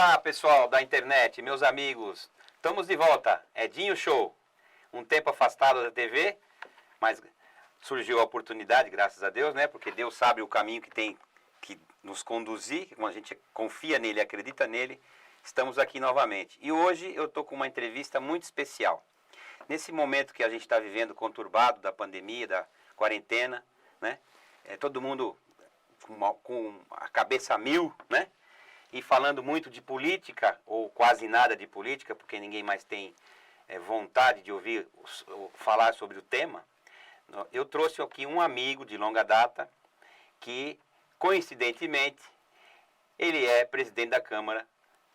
Olá, pessoal da internet, meus amigos. Estamos de volta. Edinho Show. Um tempo afastado da TV, mas surgiu a oportunidade, graças a Deus, né? Porque Deus sabe o caminho que tem que nos conduzir. Quando a gente confia nele, acredita nele, estamos aqui novamente. E hoje eu estou com uma entrevista muito especial. Nesse momento que a gente está vivendo conturbado da pandemia, da quarentena, né? Todo mundo com a cabeça a mil, né? E falando muito de política, ou quase nada de política, porque ninguém mais tem vontade de ouvir falar sobre o tema. Eu trouxe aqui um amigo de longa data, que, coincidentemente, ele é presidente da Câmara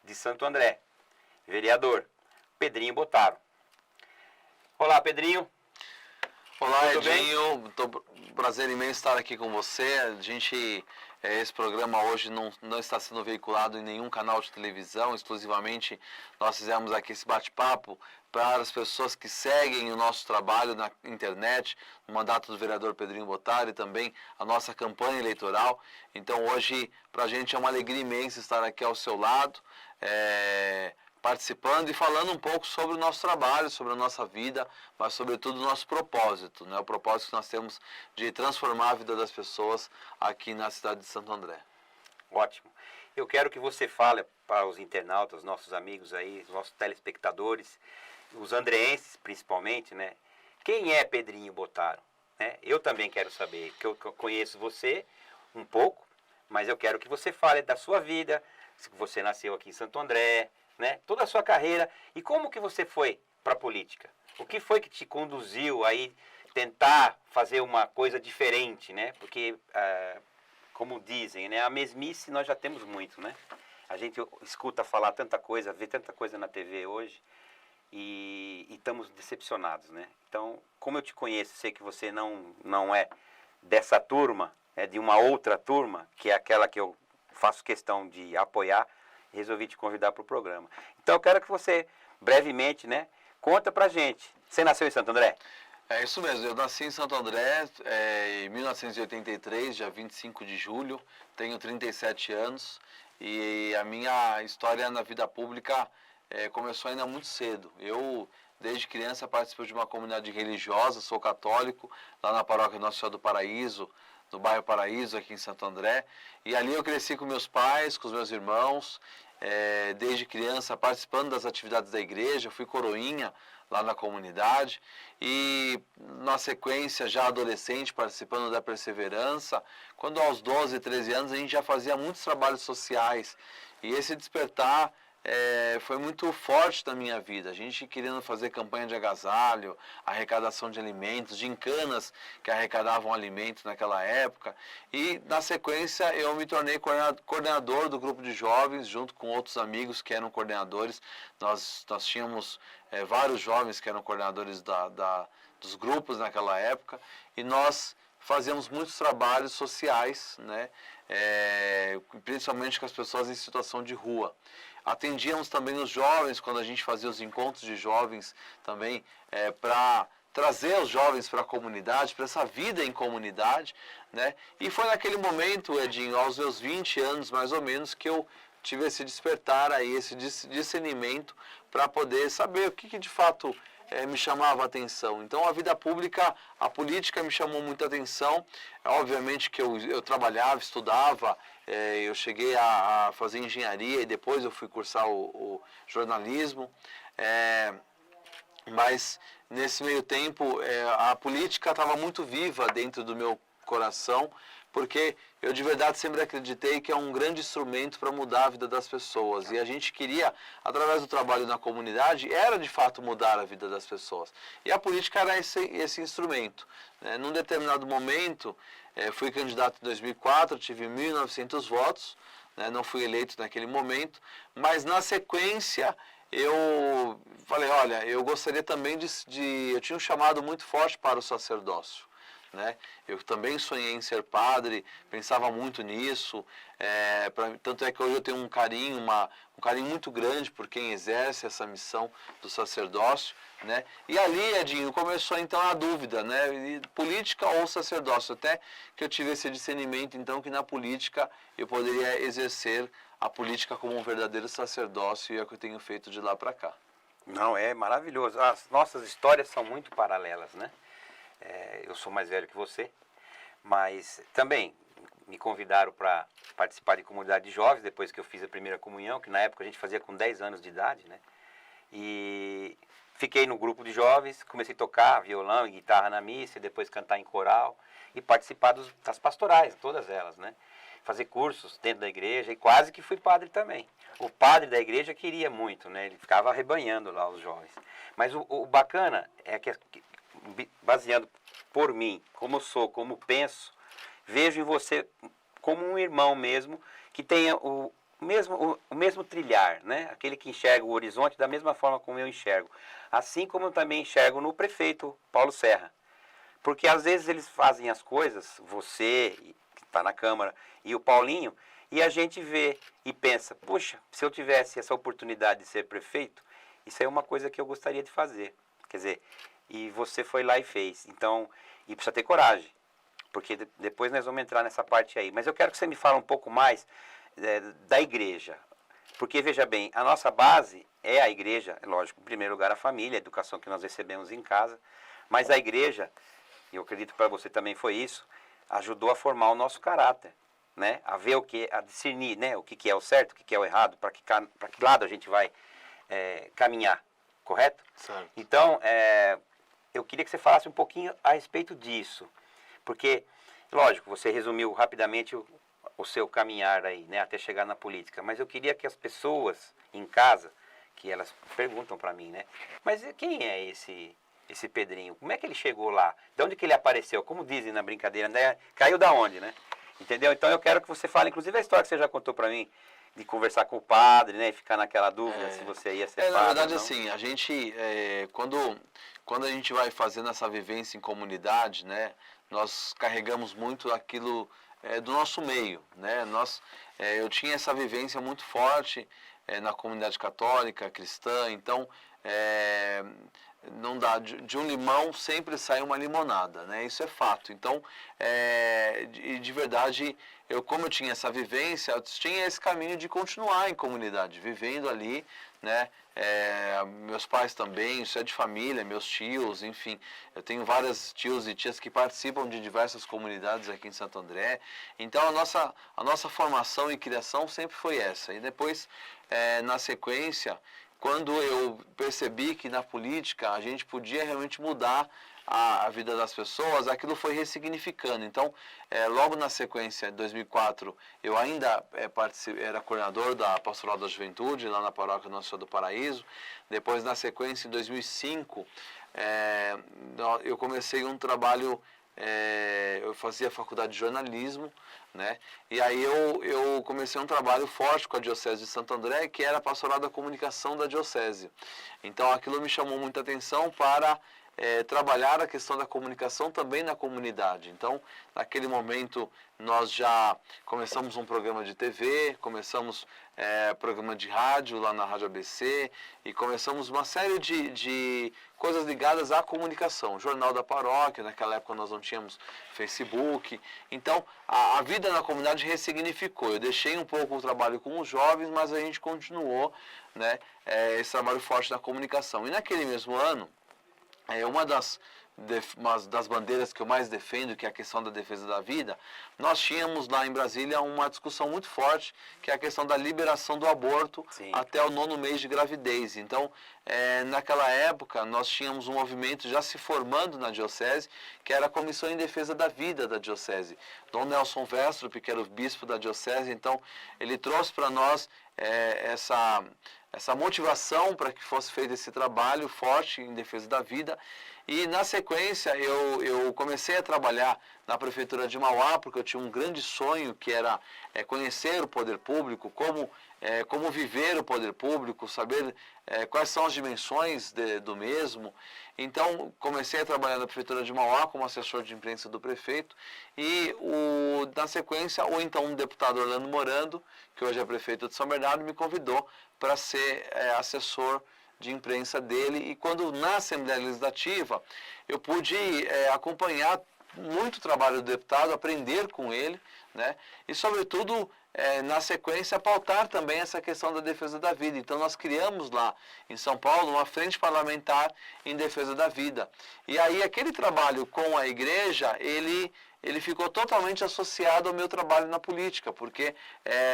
de Santo André, vereador, Pedrinho Bottaro. Olá, Pedrinho. Olá, Tudo Edinho. Prazer imenso estar aqui com você. Esse programa hoje não está sendo veiculado em nenhum canal de televisão, exclusivamente nós fizemos aqui esse bate-papo para as pessoas que seguem o nosso trabalho na internet, o mandato do vereador Pedrinho Bottaro e também a nossa campanha eleitoral. Então hoje para a gente é uma alegria imensa estar aqui ao seu lado, participando e falando um pouco sobre o nosso trabalho, sobre a nossa vida, mas sobretudo o nosso propósito, né? O propósito que nós temos de transformar a vida das pessoas aqui na cidade de Santo André. Ótimo. Eu quero que você fale para os internautas, nossos amigos aí, os nossos telespectadores, os andreenses principalmente, né? Quem é Pedrinho Bottaro? Né? Eu também quero saber, que eu conheço você um pouco, mas eu quero que você fale da sua vida, se você nasceu aqui em Santo André, né? Toda a sua carreira e como que você foi para a política. O que foi que te conduziu aí tentar fazer uma coisa diferente, né? Porque, como dizem, né? A mesmice nós já temos muito, né? A gente escuta falar tanta coisa, vê tanta coisa na TV hoje e estamos decepcionados, né? Então, como eu te conheço, sei que você não é dessa turma, é de uma outra turma, que é aquela que eu faço questão de apoiar, resolvi te convidar para o programa. Então eu quero que você, brevemente, né, conta pra gente. Você nasceu em Santo André? É isso mesmo, eu nasci em Santo André em 1983, dia 25 de julho, tenho 37 anos e a minha história na vida pública começou ainda muito cedo. Eu, desde criança, participo de uma comunidade religiosa, sou católico, lá na paróquia Nossa Senhora do Paraíso, no bairro Paraíso, aqui em Santo André. E ali eu cresci com meus pais, com os meus irmãos, desde criança participando das atividades da igreja, fui coroinha lá na comunidade e na sequência já adolescente participando da Perseverança, quando aos 12, 13 anos a gente já fazia muitos trabalhos sociais e esse despertar foi muito forte na minha vida. A gente querendo fazer campanha de agasalho, arrecadação de alimentos, gincanas que arrecadavam alimentos naquela época. E na sequência eu me tornei coordenador do grupo de jovens, junto com outros amigos que eram coordenadores. Nós tínhamos vários jovens que eram coordenadores dos grupos naquela época. E nós fazíamos muitos trabalhos sociais, né? Principalmente com as pessoas em situação de rua. Atendíamos também os jovens, quando a gente fazia os encontros de jovens também, para trazer os jovens para a comunidade, para essa vida em comunidade, né? E foi naquele momento, Edinho, aos meus 20 anos mais ou menos, que eu tive esse despertar aí, esse discernimento para poder saber o que de fato me chamava a atenção. Então a vida pública, a política me chamou muita atenção. Obviamente que eu trabalhava, estudava, eu cheguei a fazer engenharia e depois eu fui cursar o jornalismo. Mas nesse meio tempo a política estava muito viva dentro do meu coração, porque eu de verdade sempre acreditei que é um grande instrumento para mudar a vida das pessoas. E a gente queria, através do trabalho na comunidade, era de fato mudar a vida das pessoas. E a política era esse instrumento. Num determinado momento, fui candidato em 2004, tive 1.900 votos, né, não fui eleito naquele momento, mas na sequência eu falei, olha, eu gostaria também eu tinha um chamado muito forte para o sacerdócio. né? Eu também sonhei em ser padre, pensava muito nisso, tanto é que hoje eu tenho um carinho muito grande por quem exerce essa missão do sacerdócio, né? E ali, Edinho, começou então a dúvida, né? Política ou sacerdócio, até que eu tive esse discernimento então que na política eu poderia exercer a política como um verdadeiro sacerdócio, e é o que eu tenho feito de lá para cá. Não, é maravilhoso. As nossas histórias são muito paralelas, né? Eu sou mais velho que você, mas também me convidaram para participar de comunidade de jovens depois que eu fiz a primeira comunhão, que na época a gente fazia com 10 anos de idade, né? E fiquei no grupo de jovens, comecei a tocar violão e guitarra na missa, e depois cantar em coral e participar das pastorais, todas elas, né? Fazer cursos dentro da igreja, e quase que fui padre também. O padre da igreja queria muito, né? Ele ficava arrebanhando lá os jovens. Mas o bacana é que, baseando por mim, como eu sou, como penso, vejo em você como um irmão mesmo, que tenha o mesmo trilhar, né? Aquele que enxerga o horizonte da mesma forma como eu enxergo. Assim como eu também enxergo no prefeito Paulo Serra. Porque às vezes eles fazem as coisas, você, que está na Câmara, e o Paulinho, e a gente vê e pensa, puxa, se eu tivesse essa oportunidade de ser prefeito, isso é uma coisa que eu gostaria de fazer. Quer dizer, e você foi lá e fez. Então, e precisa ter coragem, porque depois nós vamos entrar nessa parte aí. Mas eu quero que você me fale um pouco mais da igreja. Porque, veja bem, a nossa base é a igreja, é lógico, em primeiro lugar a família, a educação que nós recebemos em casa, mas a igreja, e eu acredito que para você também foi isso, ajudou a formar o nosso caráter, né? A ver a discernir, né? O que é o certo, o que é o errado, para que lado a gente vai caminhar, correto? Certo. Então, eu queria que você falasse um pouquinho a respeito disso, porque, lógico, você resumiu rapidamente o seu caminhar aí, né, até chegar na política, mas eu queria que as pessoas em casa, que elas perguntam para mim, né, mas quem é esse Pedrinho? Como é que ele chegou lá? De onde que ele apareceu? Como dizem na brincadeira, né? Caiu da onde, né? Entendeu? Então eu quero que você fale, inclusive a história que você já contou para mim, de conversar com o padre, né, e ficar naquela dúvida se você ia ser padre. Na verdade, ou não. assim, a gente, quando a gente vai fazendo essa vivência em comunidade, né, nós carregamos muito aquilo do nosso meio, né? Eu tinha essa vivência muito forte na comunidade católica, cristã, então não dá, de um limão sempre sai uma limonada, né? Isso é fato. Então, de verdade, como eu tinha essa vivência, eu tinha esse caminho de continuar em comunidade, vivendo ali, né? Meus pais também, isso é de família, meus tios, enfim, eu tenho vários tios e tias que participam de diversas comunidades aqui em Santo André. Então a nossa formação e criação sempre foi essa. E depois, na sequência, quando eu percebi que na política a gente podia realmente mudar a vida das pessoas, aquilo foi ressignificando. Então, logo na sequência, em 2004, eu ainda era coordenador da Pastoral da Juventude, lá na Paróquia Nossa Senhora do Paraíso. Depois, na sequência, em 2005, eu comecei um trabalho, eu fazia faculdade de jornalismo, né? E aí eu comecei um trabalho forte com a Diocese de Santo André, que era a Pastoral da Comunicação da Diocese. Então, aquilo me chamou muita atenção para trabalhar a questão da comunicação também na comunidade. Então, naquele momento, nós já começamos um programa de TV, começamos programa de rádio lá na Rádio ABC, e começamos uma série de coisas ligadas à comunicação. Jornal da Paróquia, naquela época nós não tínhamos Facebook. Então, a vida na comunidade ressignificou. Eu deixei um pouco o trabalho com os jovens, mas a gente continuou, né, esse trabalho forte na comunicação. E naquele mesmo ano, uma das bandeiras que eu mais defendo, que é a questão da defesa da vida, nós tínhamos lá em Brasília uma discussão muito forte, que é a questão da liberação do aborto. Sim. Até o 9º mês de gravidez. Então, naquela época, nós tínhamos um movimento já se formando na Diocese, que era a Comissão em Defesa da Vida da Diocese. Dom Nelson Westrup, que era o bispo da Diocese, então, ele trouxe para nós essa motivação para que fosse feito esse trabalho forte em defesa da vida. E na sequência eu comecei a trabalhar na prefeitura de Mauá, porque eu tinha um grande sonho, que era conhecer o poder público, como viver o poder público, saber quais são as dimensões do mesmo. Então, comecei a trabalhar na Prefeitura de Mauá como assessor de imprensa do prefeito e, na sequência, o então deputado Orlando Morando, que hoje é prefeito de São Bernardo, me convidou para ser assessor de imprensa dele. E quando na Assembleia Legislativa eu pude acompanhar muito o trabalho do deputado, aprender com ele, né? E sobretudo na sequência pautar também essa questão da defesa da vida. Então nós criamos lá em São Paulo uma frente parlamentar em defesa da vida. E aí aquele trabalho com a igreja, ele ficou totalmente associado ao meu trabalho na política, porque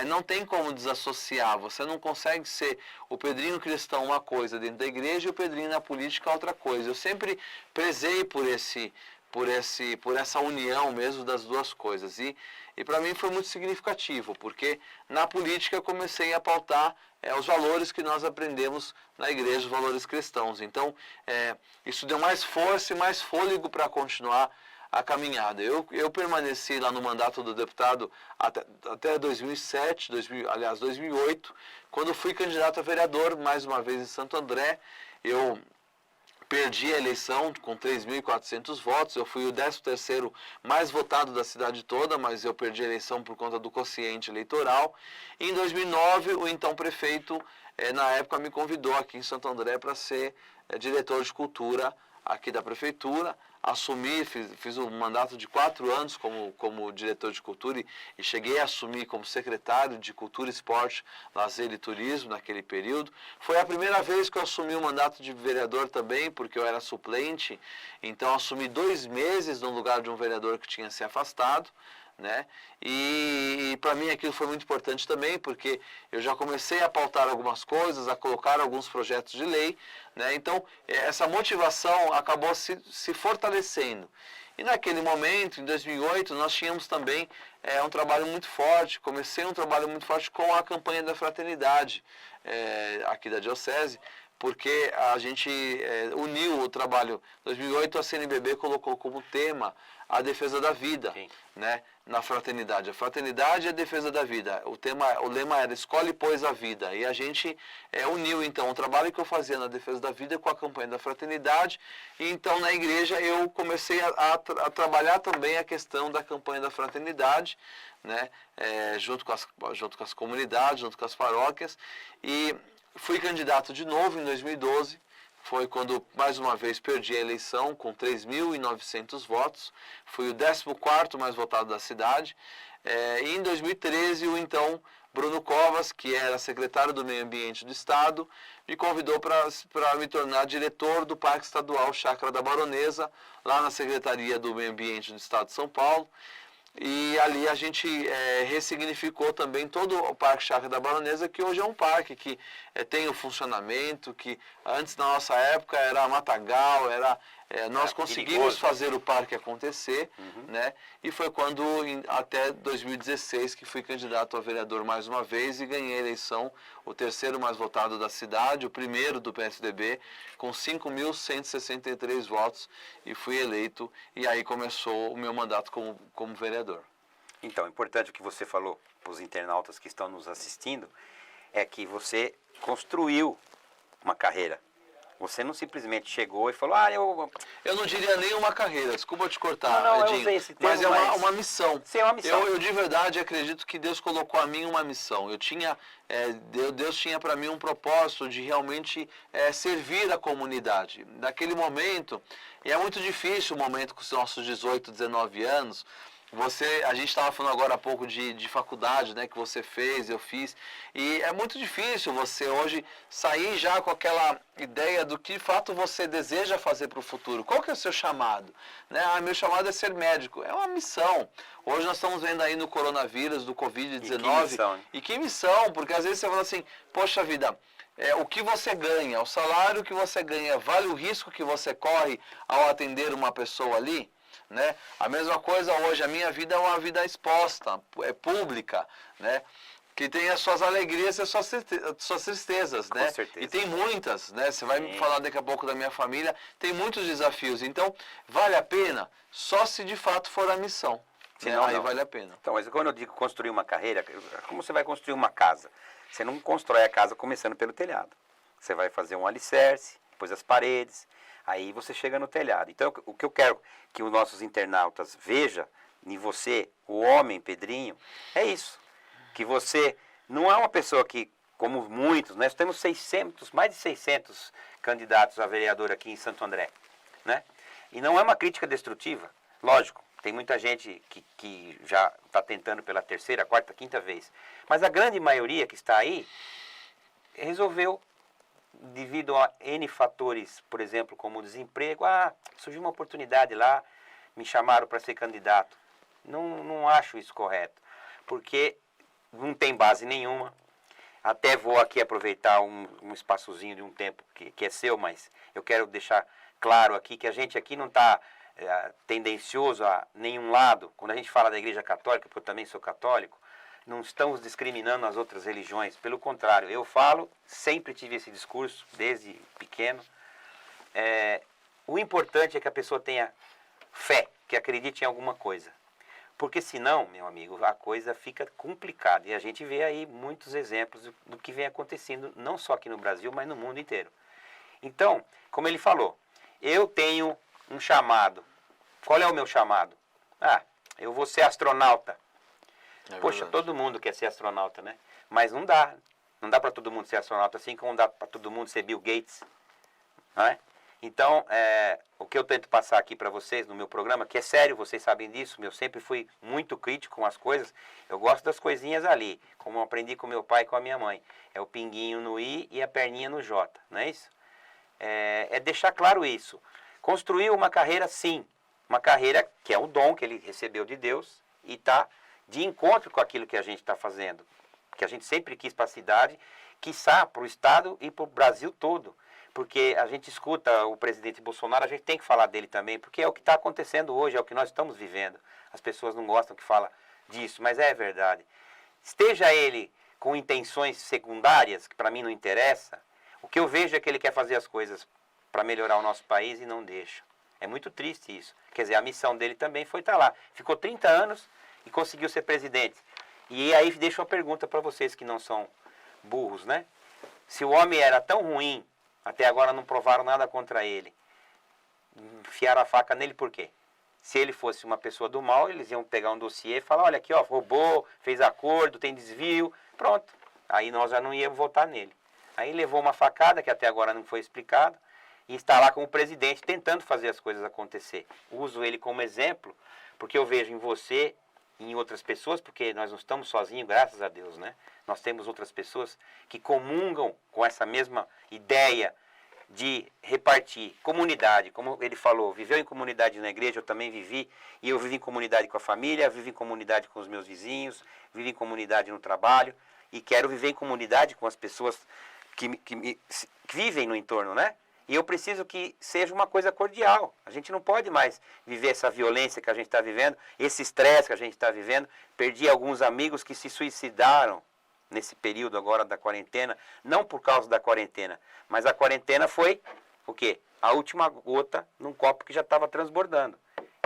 não tem como desassociar. Você não consegue ser o Pedrinho cristão uma coisa dentro da igreja e o Pedrinho na política outra coisa. Eu sempre prezei por essa união mesmo das duas coisas. E para mim foi muito significativo, porque na política eu comecei a pautar os valores que nós aprendemos na igreja, os valores cristãos. Então, isso deu mais força e mais fôlego para continuar a caminhada. Eu permaneci lá no mandato do deputado até 2007, 2008, quando fui candidato a vereador, mais uma vez em Santo André. Eu perdi a eleição com 3.400 votos, eu fui o 13º mais votado da cidade toda, mas eu perdi a eleição por conta do quociente eleitoral. E em 2009, o então prefeito, na época, me convidou aqui em Santo André para ser diretor de cultura aqui da prefeitura. Assumi, fiz um mandato de 4 anos como diretor de cultura e cheguei a assumir como secretário de Cultura, Esporte, Lazer e Turismo naquele período. Foi a primeira vez que eu assumi o mandato de vereador também, porque eu era suplente, então assumi 2 meses no lugar de um vereador que tinha se afastado, né? E para mim aquilo foi muito importante também, porque eu já comecei a pautar algumas coisas, a colocar alguns projetos de lei, né? Então essa motivação acabou se fortalecendo. E naquele momento, em 2008, nós tínhamos também um trabalho muito forte, comecei um trabalho muito forte com a campanha da fraternidade aqui da Diocese, porque a gente uniu o trabalho. Em 2008, a CNBB colocou como tema a defesa da vida, né, na fraternidade. A fraternidade é a defesa da vida. O lema era escolhe, pois, a vida. E a gente uniu, então, o trabalho que eu fazia na defesa da vida com a campanha da fraternidade. E, então, na igreja, eu comecei a trabalhar também a questão da campanha da fraternidade, né, junto com as comunidades, junto com as paróquias. E fui candidato de novo em 2012. Foi quando, mais uma vez, perdi a eleição com 3.900 votos. Fui o 14º mais votado da cidade. E em 2013, o então Bruno Covas, que era secretário do Meio Ambiente do Estado, me convidou para me tornar diretor do Parque Estadual Chácara da Baronesa, lá na Secretaria do Meio Ambiente do Estado de São Paulo. E ali a gente ressignificou também todo o Parque Chácara da Baronesa, que hoje é um parque que tem o funcionamento, que antes, na nossa época, era matagal, nós conseguimos fazer o parque acontecer, né? E foi quando, até 2016, que fui candidato a vereador mais uma vez e ganhei a eleição, o 3º mais votado da cidade, o 1º do PSDB, com 5.163 votos, e fui eleito, e aí começou o meu mandato como vereador. Então, importante o que você falou para os internautas que estão nos assistindo, é que você construiu uma carreira. Você não simplesmente chegou e falou, Eu não diria nem uma carreira, desculpa te cortar, não, Edinho, eu usei esse termo, mas uma missão. Sim, é uma missão. Eu de verdade acredito que Deus colocou a mim uma missão. Deus tinha para mim um propósito de realmente servir a comunidade. Naquele momento, e é muito difícil o momento com os nossos 18, 19 anos, a gente estava falando agora há pouco de faculdade, né, que você fez, eu fiz, e é muito difícil você hoje sair já com aquela ideia do que de fato você deseja fazer para o futuro. Qual que é o seu chamado? Né? Meu chamado é ser médico, é uma missão. Hoje nós estamos vendo aí no coronavírus, do Covid-19, e que missão, porque às vezes você fala assim, poxa vida, o que você ganha, o salário que você ganha, vale o risco que você corre ao atender uma pessoa ali? Né? A mesma coisa hoje, a minha vida é uma vida exposta, pública, né? Que tem as suas alegrias e as suas tristezas, né? Com certeza. E tem muitas, né? Você vai me falar daqui a pouco da minha família, tem muitos desafios. Então, vale a pena só se de fato for a missão. Senão, aí vale a pena. Então, mas quando eu digo construir uma carreira, como você vai construir uma casa? Você não constrói a casa começando pelo telhado. você vai fazer um alicerce, depois as paredes, aí você chega no telhado. Então, o que eu quero que os nossos internautas vejam em você, o homem Pedrinho, é isso. Que você não é uma pessoa que, como muitos, nós temos 600, mais de 600 candidatos a vereador aqui em Santo André, né? E não é uma crítica destrutiva, lógico, tem muita gente que já está tentando pela terceira, quarta, quinta vez. Mas a grande maioria que está aí resolveu, devido a N fatores, por exemplo, como o desemprego, surgiu uma oportunidade lá, me chamaram para ser candidato. Não acho isso correto, porque não tem base nenhuma. Até vou aqui aproveitar um espaçozinho de um tempo que é seu, mas eu quero deixar claro aqui que a gente aqui não está tendencioso a nenhum lado. Quando a gente fala da Igreja Católica, porque eu também sou católico, não estamos discriminando as outras religiões. Pelo contrário, eu falo, sempre tive esse discurso, desde pequeno. O importante é que a pessoa tenha fé, que acredite em alguma coisa. Porque senão, meu amigo, a coisa fica complicada. E a gente vê aí muitos exemplos do que vem acontecendo, não só aqui no Brasil, mas no mundo inteiro. Então, como ele falou, eu tenho um chamado. Qual é o meu chamado? Eu vou ser astronauta. Poxa, todo mundo quer ser astronauta, né? Mas não dá. Não dá para todo mundo ser astronauta, assim como dá para todo mundo ser Bill Gates. Não é? Então, o que eu tento passar aqui para vocês no meu programa, que é sério, vocês sabem disso, eu sempre fui muito crítico com as coisas, eu gosto das coisinhas ali, como eu aprendi com meu pai e com a minha mãe. É o pinguinho no I e a perninha no J, não é isso? É deixar claro isso. Construir uma carreira, sim, uma carreira que é um dom que ele recebeu de Deus e está de encontro com aquilo que a gente está fazendo, que a gente sempre quis para a cidade, quiçá para o Estado e para o Brasil todo. Porque a gente escuta o presidente Bolsonaro, a gente tem que falar dele também, porque é o que está acontecendo hoje, é o que nós estamos vivendo. As pessoas não gostam que fala disso, mas é verdade. Esteja ele com intenções secundárias, que para mim não interessa, o que eu vejo é que ele quer fazer as coisas para melhorar o nosso país e não deixa. É muito triste isso. Quer dizer, a missão dele também foi estar lá. Ficou 30 anos e conseguiu ser presidente. E aí deixo uma pergunta para vocês que não são burros, né? Se o homem era tão ruim, até agora não provaram nada contra ele, enfiaram a faca nele por quê? Se ele fosse uma pessoa do mal, eles iam pegar um dossiê e falar, olha aqui, ó, roubou, fez acordo, tem desvio, pronto. Aí nós já não íamos votar nele. Aí levou uma facada, que até agora não foi explicado, e está lá como presidente tentando fazer as coisas acontecer. Uso ele como exemplo, porque eu vejo em você e em outras pessoas, porque nós não estamos sozinhos, graças a Deus, né? Nós temos outras pessoas que comungam com essa mesma ideia de repartir comunidade, como ele falou, viveu em comunidade na igreja, eu também vivi, e eu vivi em comunidade com a família, vivi em comunidade com os meus vizinhos, vivi em comunidade no trabalho, e quero viver em comunidade com as pessoas que vivem no entorno, né? E eu preciso que seja uma coisa cordial. A gente não pode mais viver essa violência que a gente está vivendo, esse estresse que a gente está vivendo. Perdi alguns amigos que se suicidaram nesse período agora da quarentena, não por causa da quarentena, mas a quarentena foi o quê? A última gota num copo que já estava transbordando.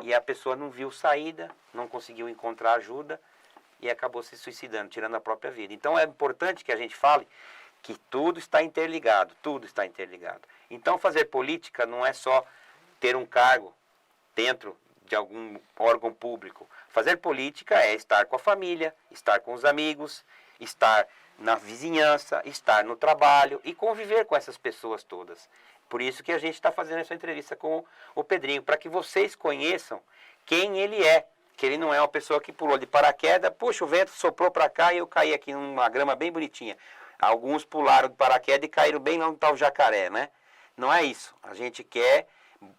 E a pessoa não viu saída, não conseguiu encontrar ajuda e acabou se suicidando, tirando a própria vida. Então é importante que a gente fale que tudo está interligado, tudo está interligado. Então fazer política não é só ter um cargo dentro de algum órgão público. Fazer política é estar com a família, estar com os amigos, estar na vizinhança, estar no trabalho e conviver com essas pessoas todas. Por isso que a gente está fazendo essa entrevista com o Pedrinho, para que vocês conheçam quem ele é. Que ele não é uma pessoa que pulou de paraquedas, puxa, o vento soprou para cá e eu caí aqui numa grama bem bonitinha. Alguns pularam de paraquedas e caíram bem lá no tal jacaré, né? Não é isso. A gente quer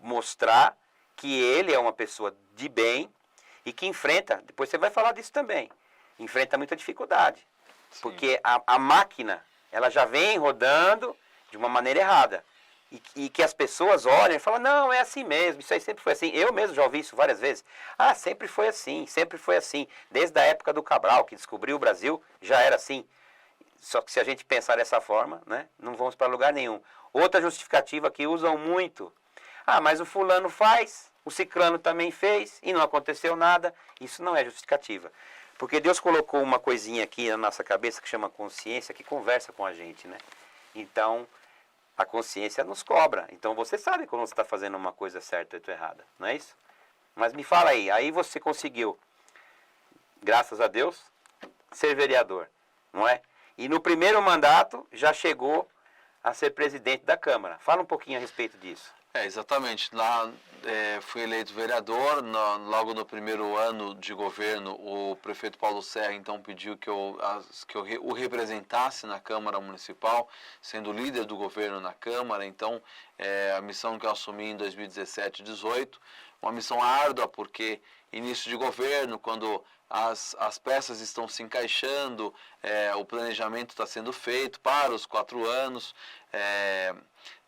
mostrar que ele é uma pessoa de bem e que enfrenta, depois você vai falar disso também, enfrenta muita dificuldade. Sim. Porque a máquina, ela já vem rodando de uma maneira errada. E que as pessoas olham e falam, não, é assim mesmo, isso aí sempre foi assim. Eu mesmo já ouvi isso várias vezes. Sempre foi assim, sempre foi assim. Desde a época do Cabral, que descobriu o Brasil, já era assim. Só que se a gente pensar dessa forma, né, não vamos para lugar nenhum. Outra justificativa que usam muito. Mas o fulano faz, o ciclano também fez e não aconteceu nada. Isso não é justificativa. Porque Deus colocou uma coisinha aqui na nossa cabeça que chama consciência, que conversa com a gente, né? Então, a consciência nos cobra. Então você sabe quando você está fazendo uma coisa certa ou errada, não é isso? Mas me fala aí você conseguiu, graças a Deus, ser vereador, não é? E no primeiro mandato já chegou a ser presidente da Câmara. Fala um pouquinho a respeito disso. Exatamente. Lá fui eleito vereador, logo no primeiro ano de governo, o prefeito Paulo Serra então pediu que eu o representasse na Câmara Municipal, sendo líder do governo na Câmara. Então, a missão que eu assumi em 2017 e 2018, uma missão árdua, porque início de governo, quando as peças estão se encaixando, o planejamento está sendo feito para os 4 anos,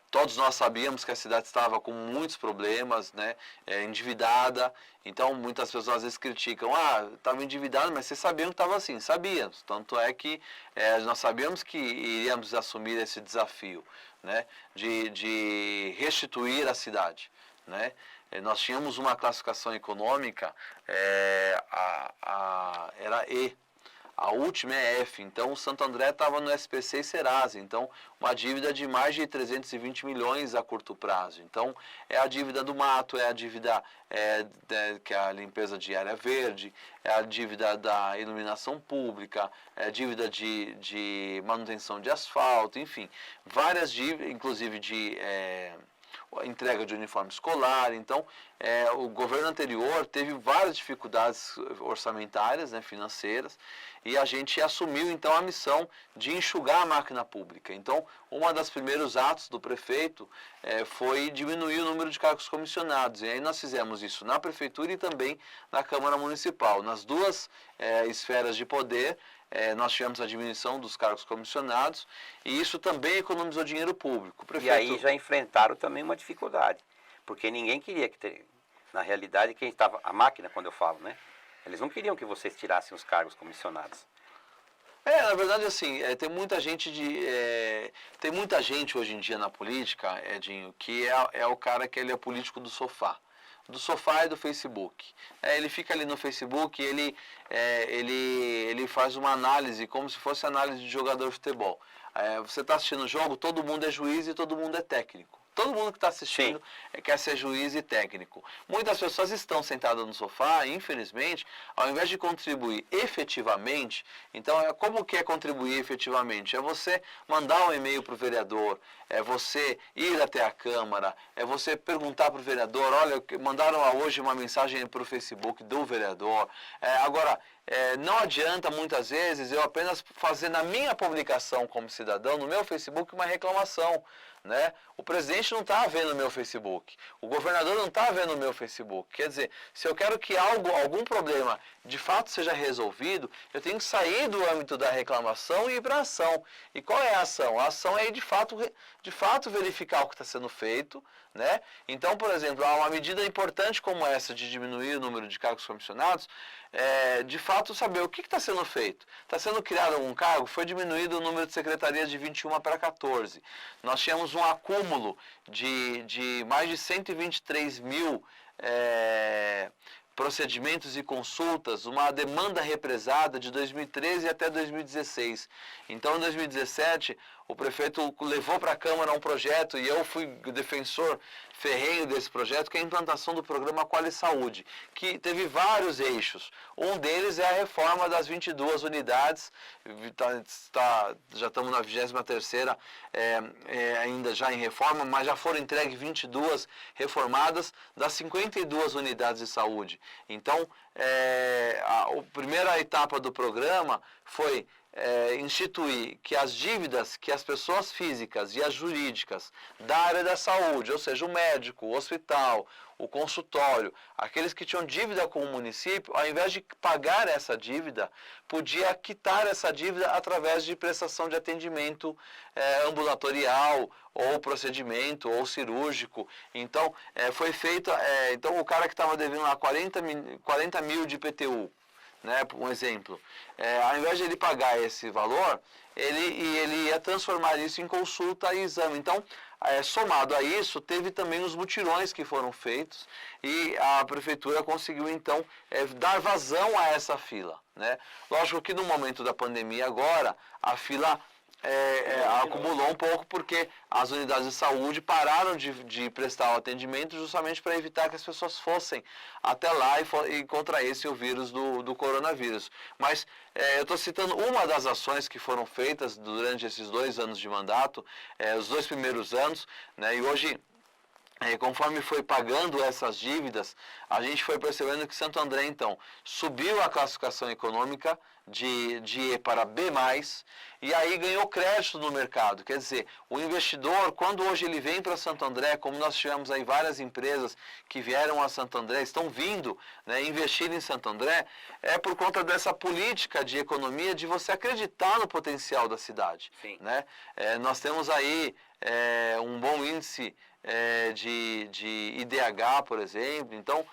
todos nós sabíamos que a cidade estava com muitos problemas, né, endividada. Então, muitas pessoas às vezes criticam, estava endividado, mas vocês sabiam que estava assim. Sabíamos, tanto é que nós sabíamos que iríamos assumir esse desafio, né, de restituir a cidade, né. Nós tínhamos uma classificação econômica, era E. A última é F, então o Santo André estava no SPC e Serasa, então uma dívida de mais de 320 milhões a curto prazo. Então é a dívida do mato, é a dívida que é a limpeza de área verde, é a dívida da iluminação pública, é a dívida de manutenção de asfalto, enfim, várias dívidas, inclusive de entrega de uniforme escolar. Então, o governo anterior teve várias dificuldades orçamentárias, né, financeiras, e a gente assumiu então a missão de enxugar a máquina pública. Então, um dos primeiros atos do prefeito foi diminuir o número de cargos comissionados, e aí nós fizemos isso na prefeitura e também na Câmara Municipal. Nas duas esferas de poder, nós tivemos a diminuição dos cargos comissionados, e isso também economizou dinheiro público. E aí já enfrentaram também uma dificuldade, porque ninguém queria na realidade, quem estava, a máquina, quando eu falo, né? Eles não queriam que vocês tirassem os cargos comissionados. Na verdade, assim, tem muita gente hoje em dia na política, Edinho, que é o cara que ele é político do sofá e do Facebook. Ele fica ali no Facebook e ele faz uma análise como se fosse análise de jogador de futebol. Você está assistindo o jogo, todo mundo é juiz e todo mundo é técnico. Todo mundo que está assistindo quer ser juiz e técnico. Muitas pessoas estão sentadas no sofá e, infelizmente, ao invés de contribuir efetivamente, então, como que é contribuir efetivamente? É você mandar um e-mail para o vereador, é você ir até a Câmara, é você perguntar para o vereador, olha, mandaram hoje uma mensagem para o Facebook do vereador. Agora, não adianta muitas vezes eu apenas fazer na minha publicação como cidadão, no meu Facebook, uma reclamação, né? O presidente não está vendo o meu Facebook, o governador não está vendo o meu Facebook. Quer dizer, se eu quero que algum problema de fato seja resolvido, eu tenho que sair do âmbito da reclamação e ir para a ação. E qual é a ação? A ação é de fato verificar o que está sendo feito, né? Então, por exemplo, uma medida importante como essa de diminuir o número de cargos comissionados, de fato saber o que está sendo feito. Está sendo criado algum cargo? Foi diminuído o número de secretarias de 21 para 14. Nós tínhamos um acúmulo de mais de 123 mil procedimentos e consultas, uma demanda represada de 2013 até 2016. Então, em 2017, o prefeito levou para a Câmara um projeto, e eu fui defensor ferrenho desse projeto, que é a implantação do programa Quali Saúde, que teve vários eixos. Um deles é a reforma das 22 unidades, já estamos na 23ª, ainda já em reforma, mas já foram entregues 22 reformadas das 52 unidades de saúde. Então, a primeira etapa do programa foi instituir que as dívidas que as pessoas físicas e as jurídicas da área da saúde, ou seja, o médico, o hospital, o consultório, aqueles que tinham dívida com o município, ao invés de pagar essa dívida, podia quitar essa dívida através de prestação de atendimento ambulatorial, ou procedimento, ou cirúrgico. Então, foi feito, então o cara que estava devendo lá 40 mil de IPTU, né, por um exemplo, ao invés de ele pagar esse valor, ele ia transformar isso em consulta e exame. Então, somado a isso, teve também os mutirões que foram feitos, e a prefeitura conseguiu, então, dar vazão a essa fila, né? Lógico que no momento da pandemia agora, a fila acumulou um pouco porque as unidades de saúde pararam de prestar o atendimento justamente para evitar que as pessoas fossem até lá e contraíssem o vírus do coronavírus. Mas eu estou citando uma das ações que foram feitas durante esses 2 anos de mandato, os 2 primeiros anos, né, e hoje, conforme foi pagando essas dívidas, a gente foi percebendo que Santo André, então, subiu a classificação econômica de E para B+, e aí ganhou crédito no mercado. Quer dizer, o investidor, quando hoje ele vem para Santo André, como nós tivemos aí várias empresas que vieram a Santo André, estão vindo, né, investir em Santo André, é por conta dessa política de economia, de você acreditar no potencial da cidade. Sim. Né? Nós temos aí um bom índice de IDH, por exemplo. Então,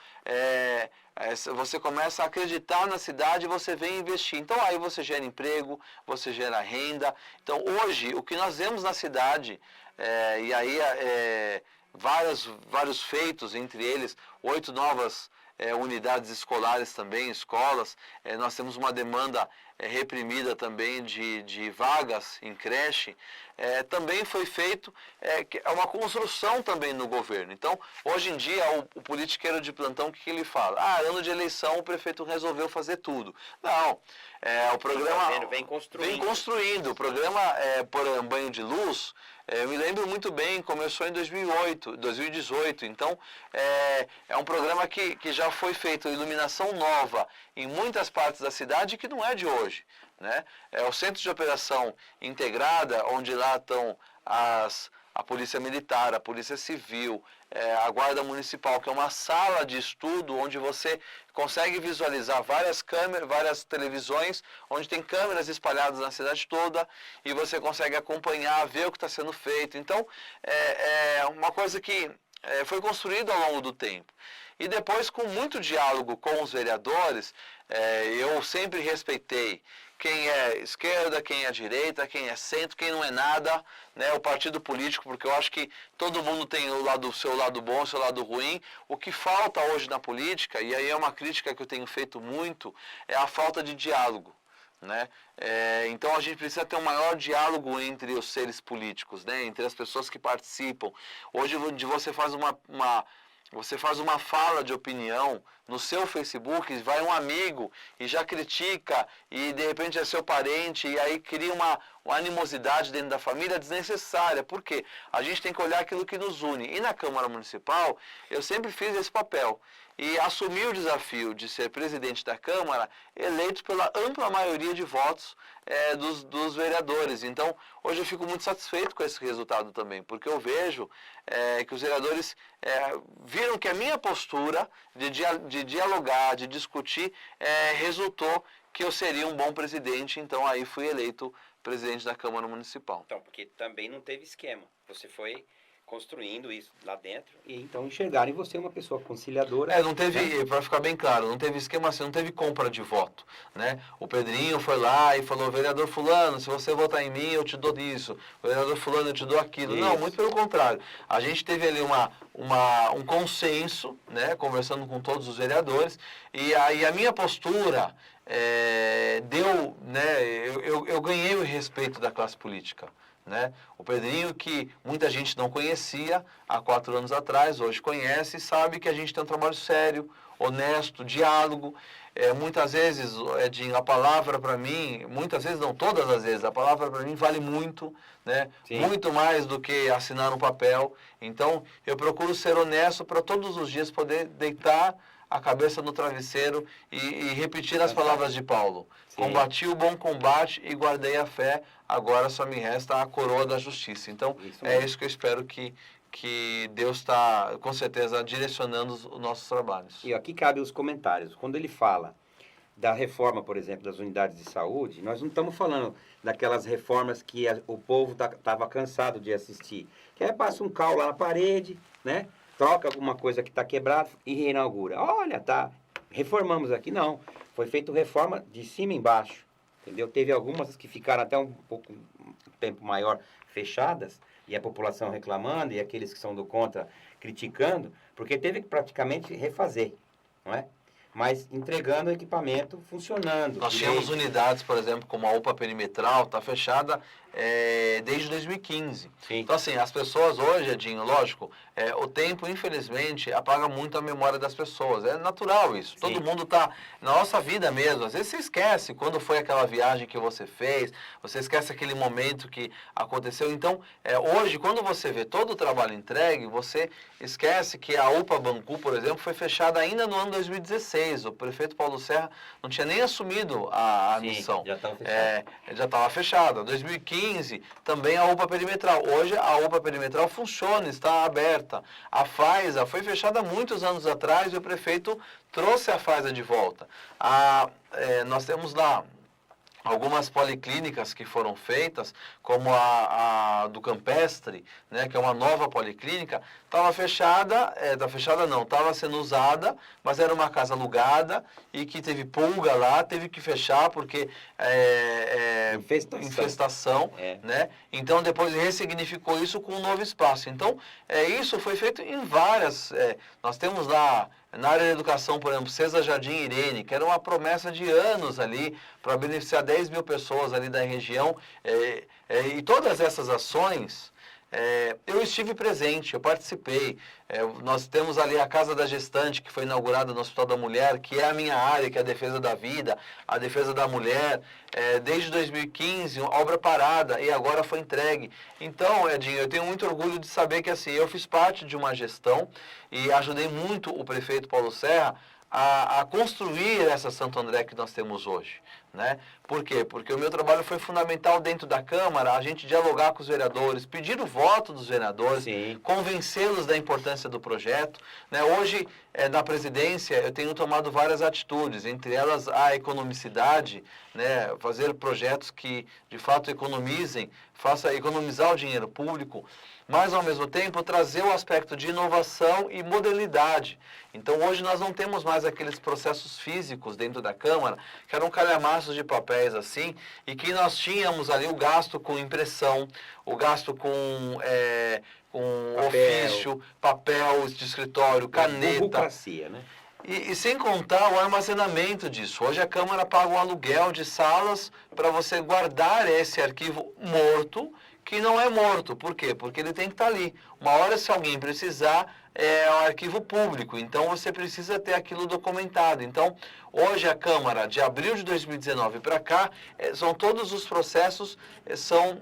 você começa a acreditar na cidade e você vem investir. Então, aí você gera emprego, você gera renda. Então, hoje, o que nós vemos na cidade, e aí vários feitos, entre eles 8 novas unidades escolares também, escolas. Nós temos uma demanda reprimida também de vagas em creche. Também foi feito uma construção também no governo. Então, hoje em dia, o politiqueiro de plantão, o que ele fala? Ano de eleição, o prefeito resolveu fazer tudo. Não, o programa vem construindo. O programa Por um Banho de Luz, eu me lembro muito bem, começou em 2018. Então, é um programa que já foi feito iluminação nova em muitas partes da cidade que não é de hoje. Né? O Centro de Operação Integrada, onde lá estão a Polícia Militar, a Polícia Civil, a Guarda Municipal, que é uma sala de estudo onde você consegue visualizar várias câmeras, várias televisões, onde tem câmeras espalhadas na cidade toda e você consegue acompanhar, ver o que está sendo feito. Então, é uma coisa que foi construída ao longo do tempo. E depois, com muito diálogo com os vereadores, eu sempre respeitei quem é esquerda, quem é direita, quem é centro, quem não é nada, né, o partido político, porque eu acho que todo mundo tem o seu lado bom, o seu lado ruim. O que falta hoje na política, e aí é uma crítica que eu tenho feito muito, é a falta de diálogo. Né? Então a gente precisa ter um maior diálogo entre os seres políticos, né? Entre as pessoas que participam. Hoje você faz uma fala de opinião no seu Facebook, vai um amigo e já critica, e de repente é seu parente, e aí cria uma animosidade dentro da família desnecessária. Por quê? A gente tem que olhar aquilo que nos une. E na Câmara Municipal, eu sempre fiz esse papel. E assumi o desafio de ser presidente da Câmara, eleito pela ampla maioria de votos dos vereadores. Então, hoje eu fico muito satisfeito com esse resultado também, porque eu vejo que os vereadores viram que a minha postura de dialogar, de discutir, resultou que eu seria um bom presidente. Então, aí fui eleito presidente da Câmara Municipal. Então, porque também não teve esquema. Você foi construindo isso lá dentro e então enxergaram em você uma pessoa conciliadora. Não teve, para ficar bem claro, não teve esquema assim, não teve compra de voto, né? O Pedrinho foi lá e falou: vereador fulano, se você votar em mim, eu te dou isso, vereador fulano, eu te dou aquilo. Isso. Não, muito pelo contrário. A gente teve ali um consenso, né, conversando com todos os vereadores, e aí a minha postura deu, né, eu ganhei o respeito da classe política. Né? O Pedrinho, que muita gente não conhecia há 4 anos atrás, hoje conhece e sabe que a gente tem um trabalho sério, honesto, diálogo. Muitas vezes, Edinho, a palavra para mim, muitas vezes não, todas as vezes, a palavra para mim vale muito, né? Muito mais do que assinar um papel. Então, eu procuro ser honesto para todos os dias poder deitar a cabeça no travesseiro e repetir as palavras de Paulo. Sim. Combati o bom combate e guardei a fé, agora só me resta a coroa da justiça. Então, isso que eu espero que Deus está, com certeza, direcionando os nossos trabalhos. E aqui cabe os comentários. Quando ele fala da reforma, por exemplo, das unidades de saúde, nós não estamos falando daquelas reformas que o povo estava cansado de assistir. Que passa um cal lá na parede, né? Troca alguma coisa que está quebrada e reinaugura. Olha, reformamos aqui. Não, foi feita reforma de cima embaixo, entendeu? Teve algumas que ficaram até um tempo maior fechadas, e a população reclamando, e aqueles que são do contra criticando, porque teve que praticamente refazer, não é? Mas entregando o equipamento funcionando. Nós tínhamos unidades, por exemplo, como a UPA perimetral, está fechada desde 2015. Sim. Então, assim, as pessoas hoje, Edinho, lógico, o tempo, infelizmente, apaga muito a memória das pessoas. É natural isso. Sim. Todo mundo está na nossa vida mesmo. Às vezes você esquece quando foi aquela viagem que você fez, você esquece aquele momento que aconteceu. Então, hoje, quando você vê todo o trabalho entregue, você esquece que a UPA Bangu, por exemplo, foi fechada ainda no ano 2016. O prefeito Paulo Serra não tinha nem assumido a Sim, missão. já estava fechado. Já estava fechada. 2015, também a UPA Perimetral. Hoje, a UPA Perimetral funciona, está aberta. A FAISA foi fechada há muitos anos atrás e o prefeito trouxe a FAISA de volta. Nós temos lá algumas policlínicas que foram feitas, como a do Campestre, né, que é uma nova policlínica, estava fechada, estava sendo usada, mas era uma casa alugada e que teve pulga lá, teve que fechar porque infestação, né? Então depois ressignificou isso com um novo espaço. Então isso foi feito em várias, nós temos lá na área da educação, por exemplo, César Jardim Irene, que era uma promessa de anos ali para beneficiar 10 mil pessoas ali da região. E todas essas ações, eu estive presente, eu participei. Nós temos ali a Casa da Gestante, que foi inaugurada no Hospital da Mulher, que é a minha área, que é a defesa da vida, a defesa da mulher. Desde 2015, obra parada, e agora foi entregue. Então, Edinho, eu tenho muito orgulho de saber que assim, eu fiz parte de uma gestão e ajudei muito o prefeito Paulo Serra a construir essa Santo André que nós temos hoje, né? Por quê? Porque o meu trabalho foi fundamental dentro da Câmara, a gente dialogar com os vereadores, pedir o voto dos vereadores, convencê-los da importância do projeto, né? Hoje, na presidência, eu tenho tomado várias atitudes, entre elas a economicidade, né? Fazer projetos que, de fato, economizem, faça economizar o dinheiro público, mas, ao mesmo tempo, trazer o aspecto de inovação e modernidade. Então, hoje nós não temos mais aqueles processos físicos dentro da Câmara, que eram calhamaços de papéis assim, e que nós tínhamos ali o gasto com impressão, o gasto com ofício, papel de escritório, caneta. Burocracia, né? E sem contar o armazenamento disso. Hoje a Câmara paga um aluguel de salas para você guardar esse arquivo morto, que não é morto. Por quê? Porque ele tem que estar ali. Uma hora, se alguém precisar, é um arquivo público. Então, você precisa ter aquilo documentado. Então, hoje a Câmara, de abril de 2019 para cá, todos os processos são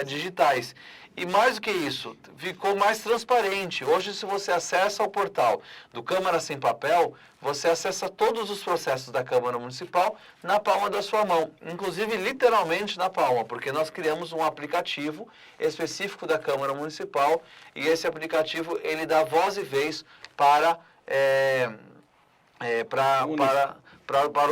digitais. E mais do que isso, ficou mais transparente. Hoje, se você acessa o portal do Câmara Sem Papel, você acessa todos os processos da Câmara Municipal na palma da sua mão. Inclusive, literalmente na palma, porque nós criamos um aplicativo específico da Câmara Municipal e esse aplicativo, ele dá voz e vez para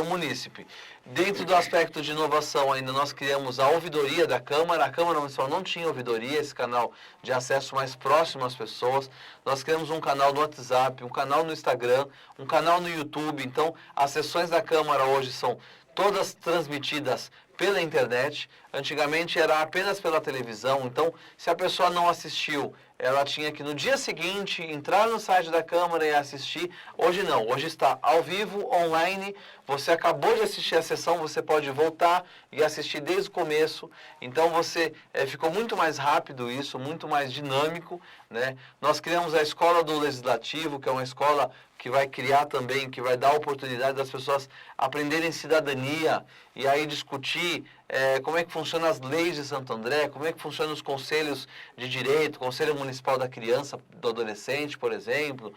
o munícipe. Dentro do aspecto de inovação ainda, nós criamos a ouvidoria da Câmara. A Câmara Municipal não tinha ouvidoria, esse canal de acesso mais próximo às pessoas. Nós criamos um canal no WhatsApp, um canal no Instagram, um canal no YouTube. Então, as sessões da Câmara hoje são todas transmitidas pela internet. Antigamente era apenas pela televisão. Então, se a pessoa não assistiu, ela tinha que no dia seguinte entrar no site da Câmara e assistir. Hoje não, hoje está ao vivo, online. Você acabou de assistir a sessão, você pode voltar e assistir desde o começo. Então ficou muito mais rápido isso, muito mais dinâmico, né? Nós criamos a Escola do Legislativo, que é uma escola que vai criar também, que vai dar a oportunidade das pessoas aprenderem cidadania e aí discutir como é que funcionam as leis de Santo André, como é que funcionam os conselhos de direito, Conselho Municipal da Criança, do Adolescente, por exemplo,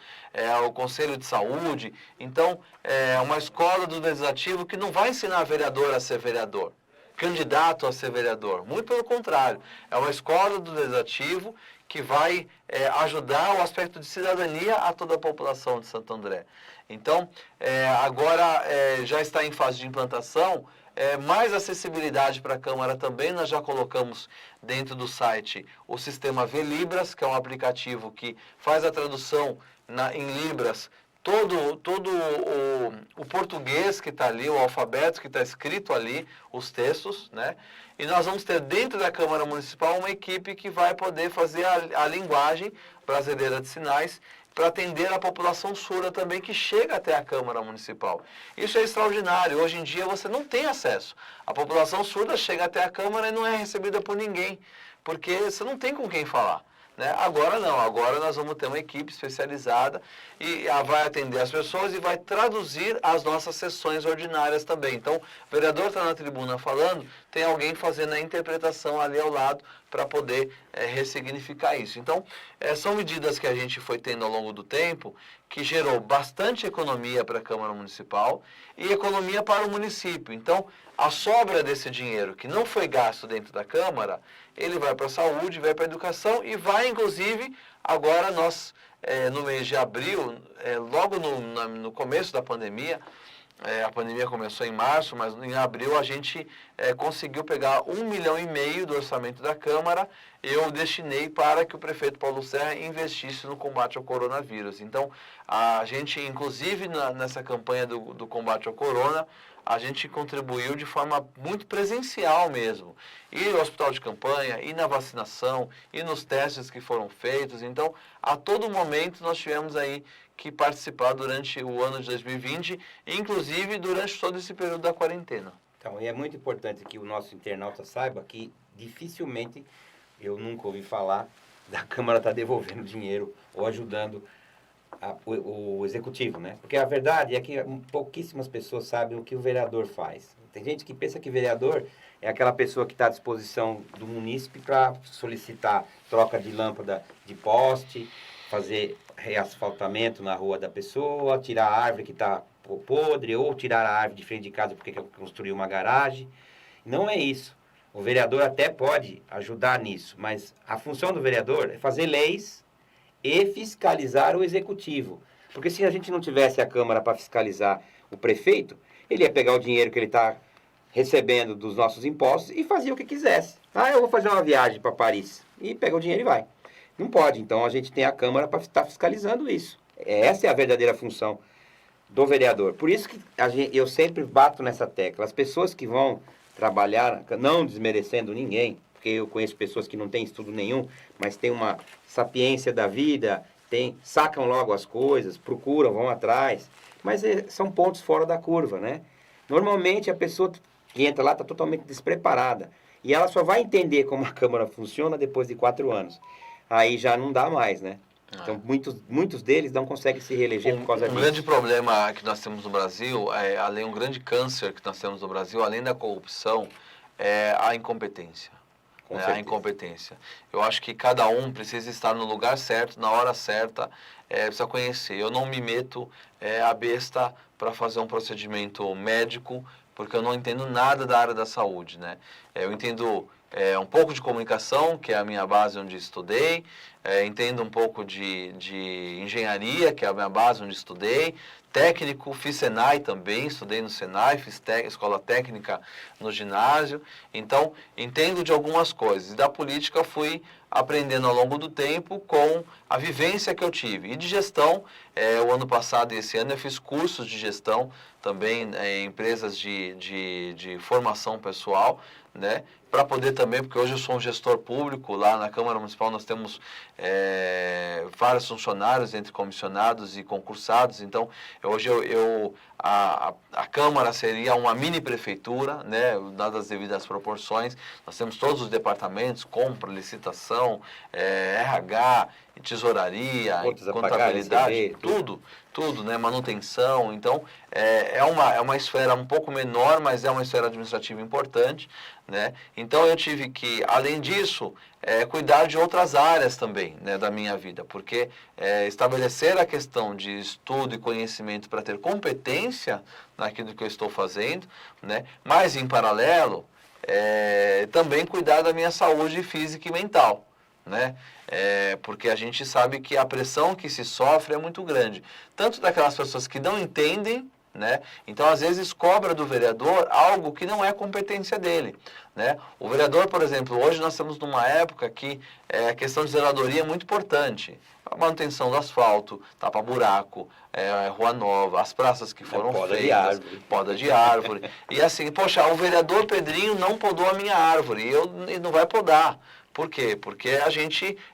o Conselho de Saúde. Então, é uma escola do Legislativo que não vai ensinar vereador a ser vereador, candidato a ser vereador. Muito pelo contrário, é uma escola do Legislativo que vai ajudar o aspecto de cidadania a toda a população de Santo André. Então, agora já está em fase de implantação, mais acessibilidade para a Câmara também. Nós já colocamos dentro do site o sistema VLibras, que é um aplicativo que faz a tradução em Libras, todo o português que está ali, o alfabeto que está escrito ali, os textos, né? E nós vamos ter dentro da Câmara Municipal uma equipe que vai poder fazer a linguagem brasileira de sinais, para atender a população surda também que chega até a Câmara Municipal. Isso é extraordinário. Hoje em dia você não tem acesso. A população surda chega até a Câmara e não é recebida por ninguém, porque você não tem com quem falar. Né? Agora não, agora nós vamos ter uma equipe especializada e vai atender as pessoas e vai traduzir as nossas sessões ordinárias também. Então, o vereador está na tribuna falando, tem alguém fazendo a interpretação ali ao lado para poder ressignificar isso. Então, são medidas que a gente foi tendo ao longo do tempo que gerou bastante economia para a Câmara Municipal e economia para o município. Então, a sobra desse dinheiro que não foi gasto dentro da Câmara, ele vai para a saúde, vai para a educação e vai, inclusive, agora nós, no mês de abril, logo no começo da pandemia, a pandemia começou em março, mas em abril a gente conseguiu pegar 1,5 milhão do orçamento da Câmara. Eu destinei para que o prefeito Paulo Serra investisse no combate ao coronavírus. Então, a gente, inclusive nessa campanha do combate ao corona, a gente contribuiu de forma muito presencial mesmo. E no hospital de campanha, e na vacinação, e nos testes que foram feitos. Então, a todo momento nós tivemos aí que participar durante o ano de 2020, inclusive durante todo esse período da quarentena. Então, e é muito importante que o nosso internauta saiba que dificilmente, eu nunca ouvi falar, da Câmara estar devolvendo dinheiro ou ajudando o executivo, né? Porque a verdade é que pouquíssimas pessoas sabem o que o vereador faz. Tem gente que pensa que vereador é aquela pessoa que está à disposição do munícipe para solicitar troca de lâmpada de poste, fazer reasfaltamento na rua da pessoa, tirar a árvore que está podre, ou tirar a árvore de frente de casa porque quer construir uma garagem. Não é isso. O vereador até pode ajudar nisso, mas a função do vereador é fazer leis e fiscalizar o executivo. Porque se a gente não tivesse a Câmara para fiscalizar o prefeito, ele ia pegar o dinheiro que ele está recebendo dos nossos impostos e fazia o que quisesse. Eu vou fazer uma viagem para Paris. E pega o dinheiro e vai. Não pode. Então, a gente tem a Câmara para estar fiscalizando isso. Essa é a verdadeira função do vereador. Por isso que eu sempre bato nessa tecla. As pessoas que vão trabalhar, não desmerecendo ninguém, porque eu conheço pessoas que não têm estudo nenhum, mas têm uma sapiência da vida, sacam logo as coisas, procuram, vão atrás. Mas são pontos fora da curva, né? Normalmente, a pessoa que entra lá está totalmente despreparada. E ela só vai entender como a Câmara funciona depois de 4 anos. Aí já não dá mais, né? Então, muitos deles não conseguem se reeleger por causa disso. Um grande problema que nós temos no Brasil, um grande câncer que nós temos no Brasil, além da corrupção, é a incompetência. A incompetência. Eu acho que cada um precisa estar no lugar certo, na hora certa, precisa conhecer. Eu não me meto a besta para fazer um procedimento médico, porque eu não entendo nada da área da saúde, né? Eu entendo um pouco de comunicação, que é a minha base onde estudei, entendo um pouco de engenharia, que é a minha base onde estudei, técnico, fiz Senai também, estudei no Senai, fiz escola técnica no ginásio, então entendo de algumas coisas. E da política fui aprendendo ao longo do tempo com a vivência que eu tive. E de gestão, o ano passado e esse ano eu fiz cursos de gestão também em empresas de formação pessoal, né? Para poder também, porque hoje eu sou um gestor público, lá na Câmara Municipal nós temos vários funcionários, entre comissionados e concursados, então hoje a Câmara seria uma mini prefeitura, né, dadas as devidas proporções. Nós temos todos os departamentos, compra, licitação, RH, tesouraria, contabilidade, tudo, né, manutenção. Então, é uma esfera um pouco menor, mas é uma esfera administrativa importante, né? Então, eu tive que, além disso, cuidar de outras áreas também, né, da minha vida, porque estabelecer a questão de estudo e conhecimento para ter competência naquilo que eu estou fazendo, né, mas, em paralelo, também cuidar da minha saúde física e mental, né? Porque a gente sabe que a pressão que se sofre é muito grande, tanto daquelas pessoas que não entendem, né? Então, às vezes, cobra do vereador algo que não é competência dele, né? O vereador, por exemplo, hoje nós estamos numa época que a questão de zeladoria é muito importante. A manutenção do asfalto, tapa-buraco, rua nova, as praças que foram feitas, poda de árvore. E assim, poxa, o vereador Pedrinho não podou a minha árvore, e não vai podar. Por quê? Porque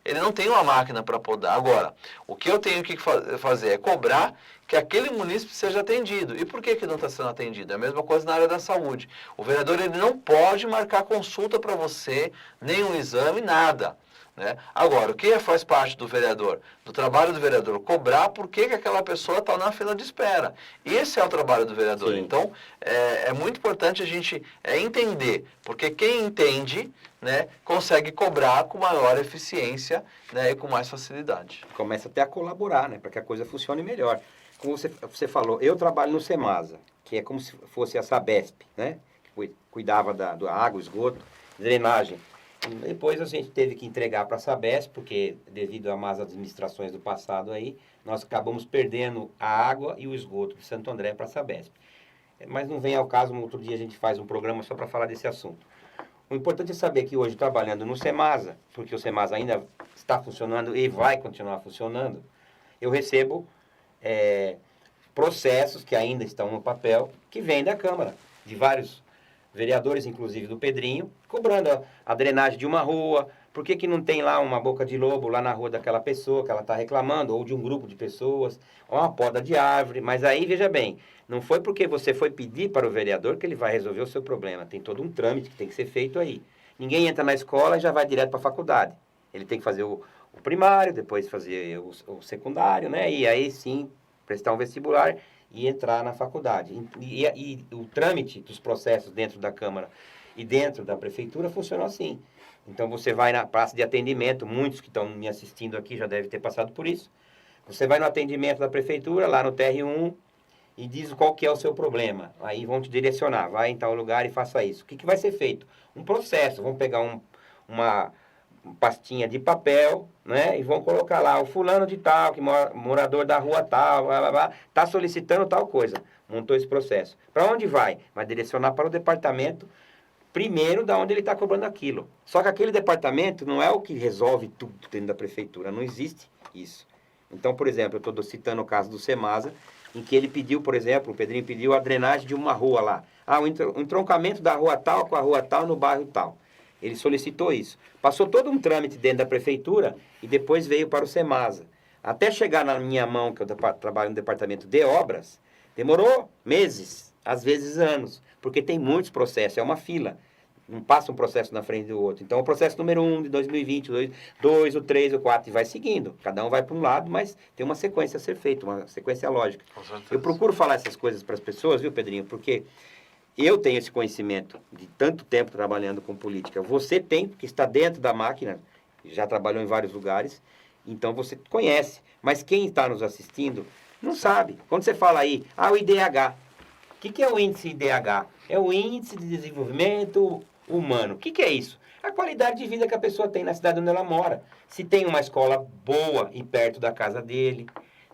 ele não tem uma máquina para podar. Agora, o que eu tenho que fazer é cobrar que aquele munícipe seja atendido. E por que não está sendo atendido? É a mesma coisa na área da saúde. O vereador ele não pode marcar consulta para você, nenhum exame, nada. Né? Agora, o que faz parte do vereador? Do trabalho do vereador, cobrar por que aquela pessoa está na fila de espera. Esse é o trabalho do vereador. Sim. Então, é muito importante a gente entender, porque quem entende, né, consegue cobrar com maior eficiência, né, e com mais facilidade. Começa até a colaborar, né, para que a coisa funcione melhor. Como você falou, eu trabalho no Semasa, que é como se fosse a Sabesp, né, que cuidava da água, esgoto, drenagem. Depois a gente teve que entregar para a Sabesp, porque devido a más administrações do passado aí, nós acabamos perdendo a água e o esgoto de Santo André para a Sabesp. Mas não vem ao caso, outro dia a gente faz um programa só para falar desse assunto. O importante é saber que hoje, trabalhando no Semasa, porque o Semasa ainda está funcionando e vai continuar funcionando, eu recebo processos que ainda estão no papel, que vêm da Câmara, de vários vereadores, inclusive do Pedrinho, cobrando a drenagem de uma rua. Por que não tem lá uma boca de lobo lá na rua daquela pessoa que ela está reclamando, ou de um grupo de pessoas, ou uma poda de árvore? Mas aí, veja bem, não foi porque você foi pedir para o vereador que ele vai resolver o seu problema. Tem todo um trâmite que tem que ser feito aí. Ninguém entra na escola e já vai direto para a faculdade. Ele tem que fazer o primário, depois fazer o secundário, né? E aí sim prestar um vestibular e entrar na faculdade. E o trâmite dos processos dentro da Câmara e dentro da Prefeitura funciona assim. Então você vai na praça de atendimento, muitos que estão me assistindo aqui já devem ter passado por isso. Você vai no atendimento da Prefeitura, lá no TR1, e diz qual que é o seu problema. Aí vão te direcionar, vai em tal lugar e faça isso. O que vai ser feito? Um processo, vão pegar uma pastinha de papel, né, e vão colocar lá o fulano de tal, que morador da rua tal, está solicitando tal coisa. Montou esse processo. Para onde vai? Vai direcionar para o departamento primeiro da onde ele está cobrando aquilo. Só que aquele departamento não é o que resolve tudo dentro da prefeitura, não existe isso. Então, por exemplo, eu estou citando o caso do Semasa, em que ele pediu, por exemplo, o Pedrinho pediu a drenagem de uma rua lá. O entroncamento da rua tal com a rua tal no bairro tal. Ele solicitou isso. Passou todo um trâmite dentro da prefeitura e depois veio para o Semasa. Até chegar na minha mão, que eu trabalho no departamento de obras, demorou meses, às vezes anos, porque tem muitos processos, é uma fila. Não passa um processo na frente do outro. Então, o processo número 1 de 2020, 2, o 3, o 4, e vai seguindo. Cada um vai para um lado, mas tem uma sequência a ser feita, uma sequência lógica. Eu procuro falar essas coisas para as pessoas, viu, Pedrinho? Porque eu tenho esse conhecimento de tanto tempo trabalhando com política. Você tem, porque está dentro da máquina, já trabalhou em vários lugares, então você conhece. Mas quem está nos assistindo não sabe. Quando você fala aí, o IDH. O que é o índice IDH? É o Índice de Desenvolvimento Humano. O que é isso? A qualidade de vida que a pessoa tem na cidade onde ela mora. Se tem uma escola boa e perto da casa dele,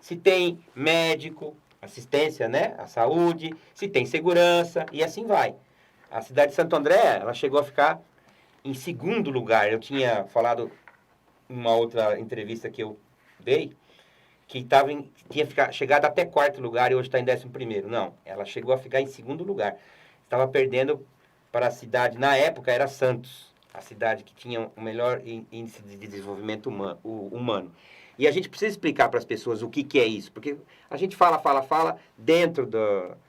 se tem médico, assistência, né, à saúde, se tem segurança, e assim vai. A cidade de Santo André, ela chegou a ficar em segundo lugar. Eu tinha falado em uma outra entrevista que eu dei, que tinha chegado até quarto lugar e hoje está em 11º. Não, ela chegou a ficar em segundo lugar. Estava perdendo para a cidade, na época era Santos, a cidade que tinha o melhor índice de desenvolvimento humano. E a gente precisa explicar para as pessoas o que é isso, porque a gente fala, dentro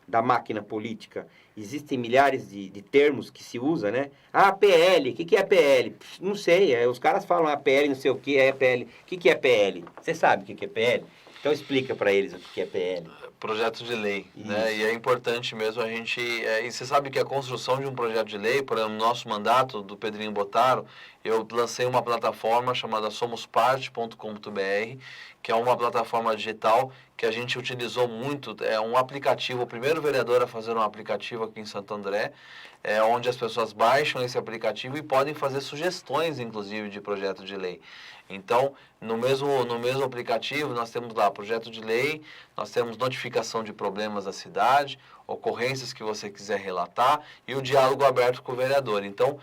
da máquina política existem milhares de termos que se usa, né? PL, o que é PL? Não sei, os caras falam PL, não sei o que é PL. O que é PL? Você sabe o que é PL? Então explica para eles o que é PL. Projeto de lei, né? E é importante mesmo a gente... e você sabe que a construção de um projeto de lei, por exemplo, no nosso mandato do Pedrinho Bottaro, eu lancei uma plataforma chamada somosparte.com.br, que é uma plataforma digital que a gente utilizou muito, é um aplicativo, o primeiro vereador a fazer um aplicativo aqui em Santo André, onde as pessoas baixam esse aplicativo e podem fazer sugestões, inclusive, de projeto de lei. Então, no mesmo aplicativo, nós temos lá projeto de lei, nós temos notificação de problemas da cidade, ocorrências que você quiser relatar e o diálogo aberto com o vereador. Então,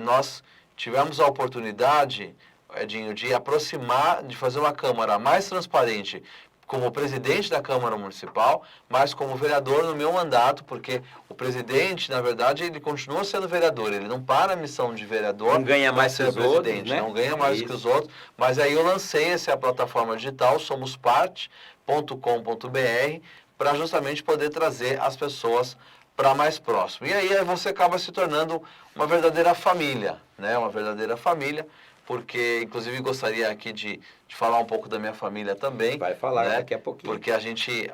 nós tivemos a oportunidade, Edinho, de aproximar, de fazer uma Câmara mais transparente, como presidente da Câmara Municipal, mas como vereador no meu mandato, porque o presidente, na verdade, ele continua sendo vereador, ele não para a missão de vereador. Não ganha mais que os outros, né? Não ganha mais que os outros, mas aí eu lancei essa plataforma digital, somosparte.com.br, para justamente poder trazer as pessoas para mais próximo. E aí você acaba se tornando uma verdadeira família, né? Uma verdadeira família, porque inclusive gostaria aqui de falar um pouco da minha família também. Vai falar, né? Daqui a pouquinho. Porque a gente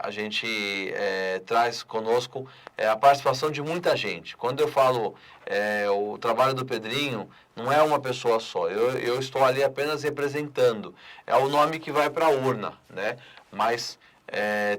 traz conosco a participação de muita gente. Quando eu falo o trabalho do Pedrinho, não é uma pessoa só. Eu estou ali apenas representando. É o nome que vai para a urna, né? Mas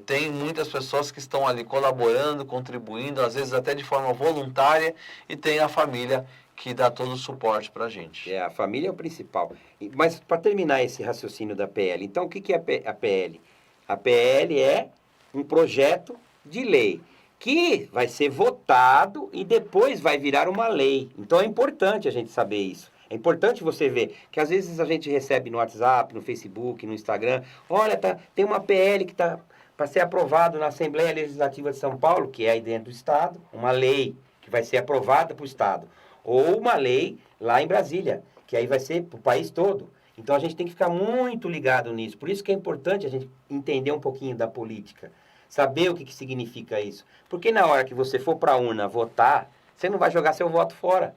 tem muitas pessoas que estão ali colaborando, contribuindo, às vezes até de forma voluntária, e tem a família que dá todo o suporte para a gente. A família é o principal. Mas para terminar esse raciocínio da PL, então o que é a PL? A PL é um projeto de lei que vai ser votado e depois vai virar uma lei. Então é importante a gente saber isso. É importante você ver que às vezes a gente recebe no WhatsApp, no Facebook, no Instagram, olha, tem uma PL que está para ser aprovado na Assembleia Legislativa de São Paulo, que é aí dentro do Estado, uma lei que vai ser aprovada para o Estado. Ou uma lei lá em Brasília, que aí vai ser para o país todo. Então a gente tem que ficar muito ligado nisso. Por isso que é importante a gente entender um pouquinho da política, saber o que significa isso. Porque na hora que você for para a urna votar, você não vai jogar seu voto fora.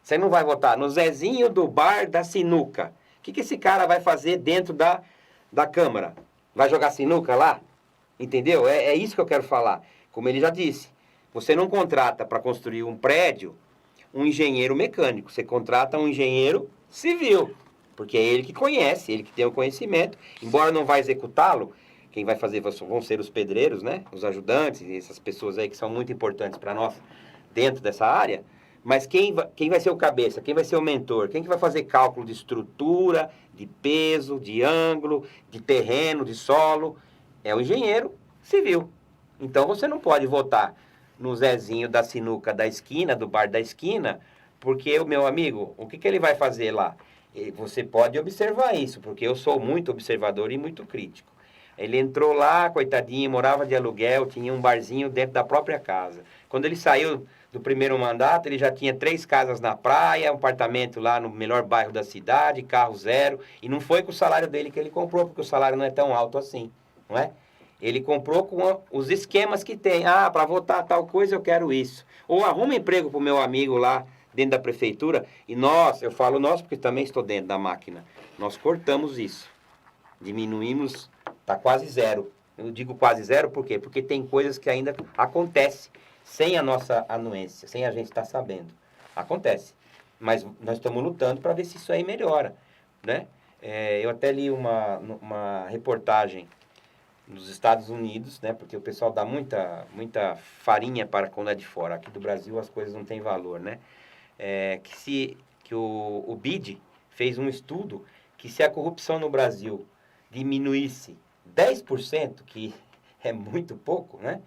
Você não vai votar no Zezinho do bar da sinuca. O que esse cara vai fazer dentro da Câmara? Vai jogar sinuca lá? Entendeu? É isso que eu quero falar. Como ele já disse, você não contrata para construir um prédio um engenheiro mecânico. Você contrata um engenheiro civil, porque é ele que conhece, ele que tem o conhecimento. Embora não vá executá-lo, quem vai fazer vão ser os pedreiros, né? Os ajudantes, essas pessoas aí que são muito importantes para nós dentro dessa área. Mas quem vai ser o cabeça, quem vai ser o mentor, quem que vai fazer cálculo de estrutura, de peso, de ângulo, de terreno, de solo, é o engenheiro civil. Então você não pode votar no Zezinho da sinuca da esquina, do bar da esquina, porque o meu amigo, o que ele vai fazer lá? Você pode observar isso, porque eu sou muito observador e muito crítico. Ele entrou lá, coitadinho, morava de aluguel, tinha um barzinho dentro da própria casa. Quando ele saiu do primeiro mandato, ele já tinha 3 casas na praia, um apartamento lá no melhor bairro da cidade, carro zero, e não foi com o salário dele que ele comprou, porque o salário não é tão alto assim, não é? Ele comprou com os esquemas que tem. Para votar tal coisa eu quero isso. Ou arruma emprego para o meu amigo lá dentro da prefeitura. E eu falo nós porque também estou dentro da máquina. Nós cortamos isso. Diminuímos, está quase zero. Eu digo quase zero por quê? Porque tem coisas que ainda acontecem sem a nossa anuência, sem a gente estar sabendo. Acontece. Mas nós estamos lutando para ver se isso aí melhora, né? Eu até li uma reportagem nos Estados Unidos, né? Porque o pessoal dá muita farinha para quando é de fora. Aqui do Brasil as coisas não têm valor, né? Que o BID fez um estudo que se a corrupção no Brasil diminuísse 10%, que é muito pouco, né?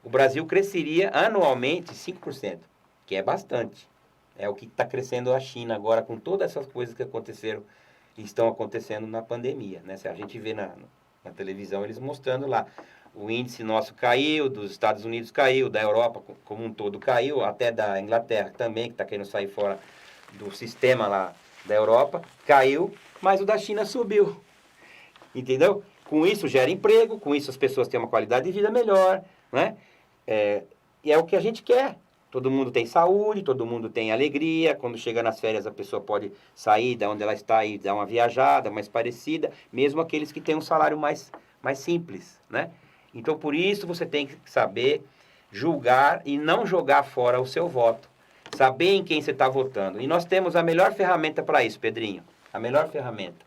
O Brasil cresceria anualmente 5%, que é bastante. É o que está crescendo a China agora com todas essas coisas que aconteceram e estão acontecendo na pandemia, né? Se a gente vê na televisão eles mostrando lá, o índice nosso caiu, dos Estados Unidos caiu, da Europa como um todo caiu, até da Inglaterra também, que está querendo sair fora do sistema lá da Europa, caiu, mas o da China subiu, entendeu? Com isso gera emprego, com isso as pessoas têm uma qualidade de vida melhor, né? E é o que a gente quer. Todo mundo tem saúde, todo mundo tem alegria. Quando chega nas férias, a pessoa pode sair da onde ela está e dar uma viajada mais parecida, mesmo aqueles que têm um salário mais simples, né? Então, por isso, você tem que saber julgar e não jogar fora o seu voto. Saber em quem você está votando. E nós temos a melhor ferramenta para isso, Pedrinho. A melhor ferramenta.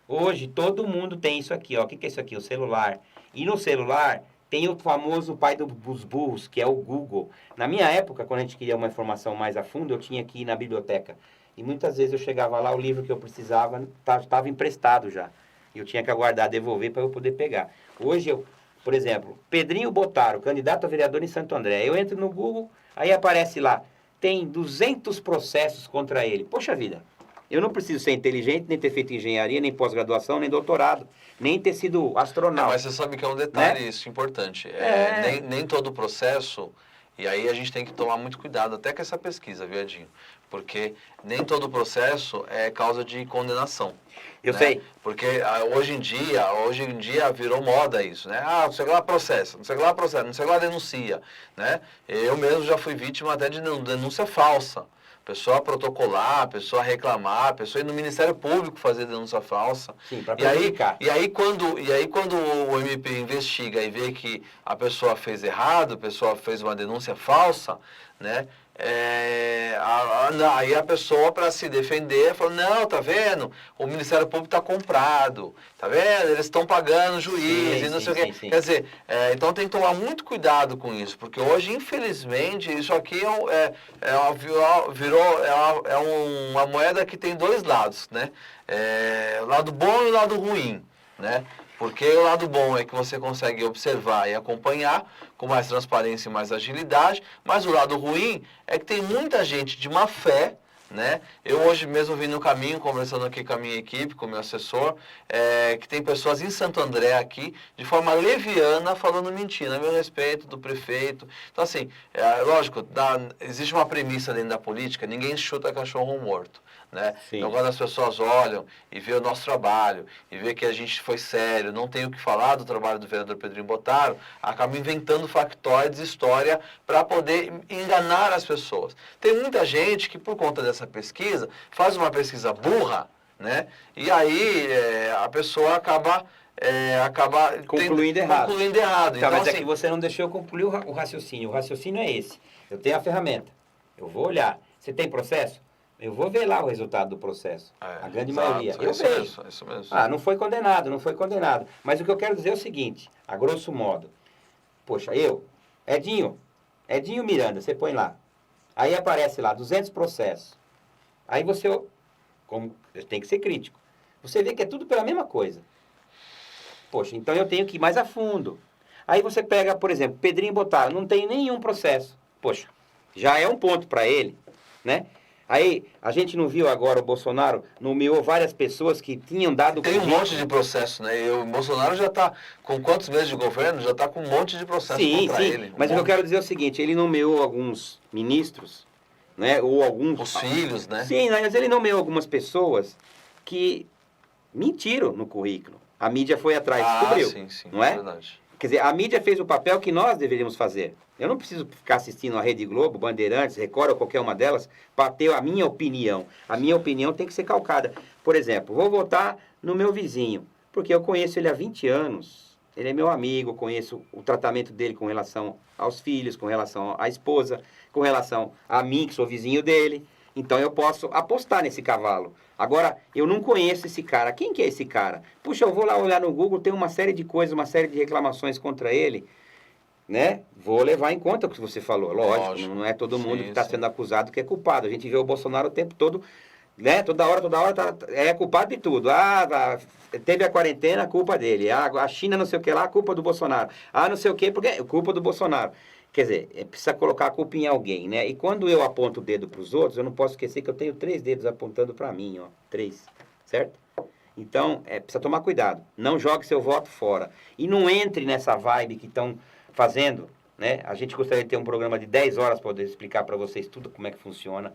Hoje, todo mundo tem isso aqui, ó. O que é isso aqui? O celular. E no celular tem o famoso pai dos burros, que é o Google. Na minha época, quando a gente queria uma informação mais a fundo, eu tinha que ir na biblioteca. E muitas vezes eu chegava lá, o livro que eu precisava estava emprestado já. E eu tinha que aguardar, devolver para eu poder pegar. Hoje, por exemplo, Pedrinho Bottaro, candidato a vereador em Santo André. Eu entro no Google, aí aparece lá, tem 200 processos contra ele. Poxa vida, Eu não preciso ser inteligente, nem ter feito engenharia, nem pós-graduação, nem doutorado, nem ter sido astronauta. Mas você sabe que é um detalhe isso importante. Nem todo processo, e aí a gente tem que tomar muito cuidado até com essa pesquisa, viu, Edinho? Porque nem todo processo é causa de condenação. Eu sei. Porque hoje em dia virou moda isso, né? Ah, não sei lá processa, não sei lá processa, não sei lá denuncia, né? Eu mesmo já fui vítima até de denúncia falsa. Pessoa protocolar, pessoa reclamar, pessoa ir no Ministério Público fazer denúncia falsa. Sim, para prejudicar. E aí quando o MP investiga e vê que a pessoa fez errado, a pessoa fez uma denúncia falsa, né? Aí a pessoa, para se defender, falou, não, tá vendo? O Ministério Público está comprado, tá vendo? Eles estão pagando o juiz e não sei o quê. Quer dizer, então tem que tomar muito cuidado com isso, porque hoje, infelizmente, isso aqui uma moeda que tem dois lados, né? O lado bom e o lado ruim, né? Porque o lado bom é que você consegue observar e acompanhar com mais transparência e mais agilidade, mas o lado ruim é que tem muita gente de má fé, né? Eu hoje mesmo vim no caminho, conversando aqui com a minha equipe, com o meu assessor, que tem pessoas em Santo André aqui, de forma leviana, falando mentira, a meu respeito, do prefeito. Então, assim, lógico, existe uma premissa dentro da política, ninguém chuta cachorro morto. Né? Então, quando as pessoas olham e vê o nosso trabalho, e vê que a gente foi sério, não tem o que falar do trabalho do vereador Pedrinho Bottaro, acabam inventando factoides, história, para poder enganar as pessoas. Tem muita gente que, por conta dessa pesquisa, faz uma pesquisa burra, né? E aí a pessoa acaba concluindo errado. Então, mas é que você não deixou eu concluir o raciocínio. O raciocínio é esse. Eu tenho a ferramenta. Eu vou olhar. Você tem processo? Eu vou ver lá o resultado do processo. A grande maioria. Eu vejo. Isso mesmo. Não foi condenado. Mas o que eu quero dizer é o seguinte, a grosso modo. Poxa, Edinho Miranda, você põe lá. Aí aparece lá 200 processos. Aí você, tem que ser crítico. Você vê que é tudo pela mesma coisa. Poxa, então eu tenho que ir mais a fundo. Aí você pega, por exemplo, Pedrinho Bottaro, não tem nenhum processo. Poxa, já é um ponto para ele, né? Aí, a gente não viu agora o Bolsonaro nomeou várias pessoas que tinham dado... Tem um monte de processo, né? O Bolsonaro já está, com quantos meses de governo, já está com um monte de processo contra ele. Mas o que eu quero dizer é o seguinte, ele nomeou alguns ministros, né? Ou alguns... Os filhos, né? Sim, mas ele nomeou algumas pessoas que mentiram no currículo. A mídia foi atrás, descobriu. Sim, não é? Verdade. Quer dizer, a mídia fez o papel que nós deveríamos fazer. Eu não preciso ficar assistindo a Rede Globo, Bandeirantes, Record ou qualquer uma delas para ter a minha opinião. A minha opinião tem que ser calcada. Por exemplo, vou votar no meu vizinho, porque eu conheço ele há 20 anos. Ele é meu amigo, conheço o tratamento dele com relação aos filhos, com relação à esposa, com relação a mim, que sou vizinho dele. Então eu posso apostar nesse cavalo. Agora, eu não conheço esse cara. Quem que é esse cara? Puxa, eu vou lá olhar no Google, tem uma série de coisas, uma série de reclamações contra ele, né? Vou levar em conta o que você falou. Lógico. Não é todo mundo que está sendo acusado que é culpado. A gente vê o Bolsonaro o tempo todo, né? Toda hora é culpado de tudo. Teve a quarentena, culpa dele. A China não sei o que lá, culpa do Bolsonaro. Não sei o que, porque é culpa do Bolsonaro. Quer dizer, precisa colocar a culpa em alguém, né? E quando eu aponto o dedo para os outros, eu não posso esquecer que eu tenho 3 dedos apontando para mim, ó. 3, certo? Então, precisa tomar cuidado. Não jogue seu voto fora. E não entre nessa vibe que estão fazendo, né? A gente gostaria de ter um programa de 10 horas para poder explicar para vocês tudo como é que funciona.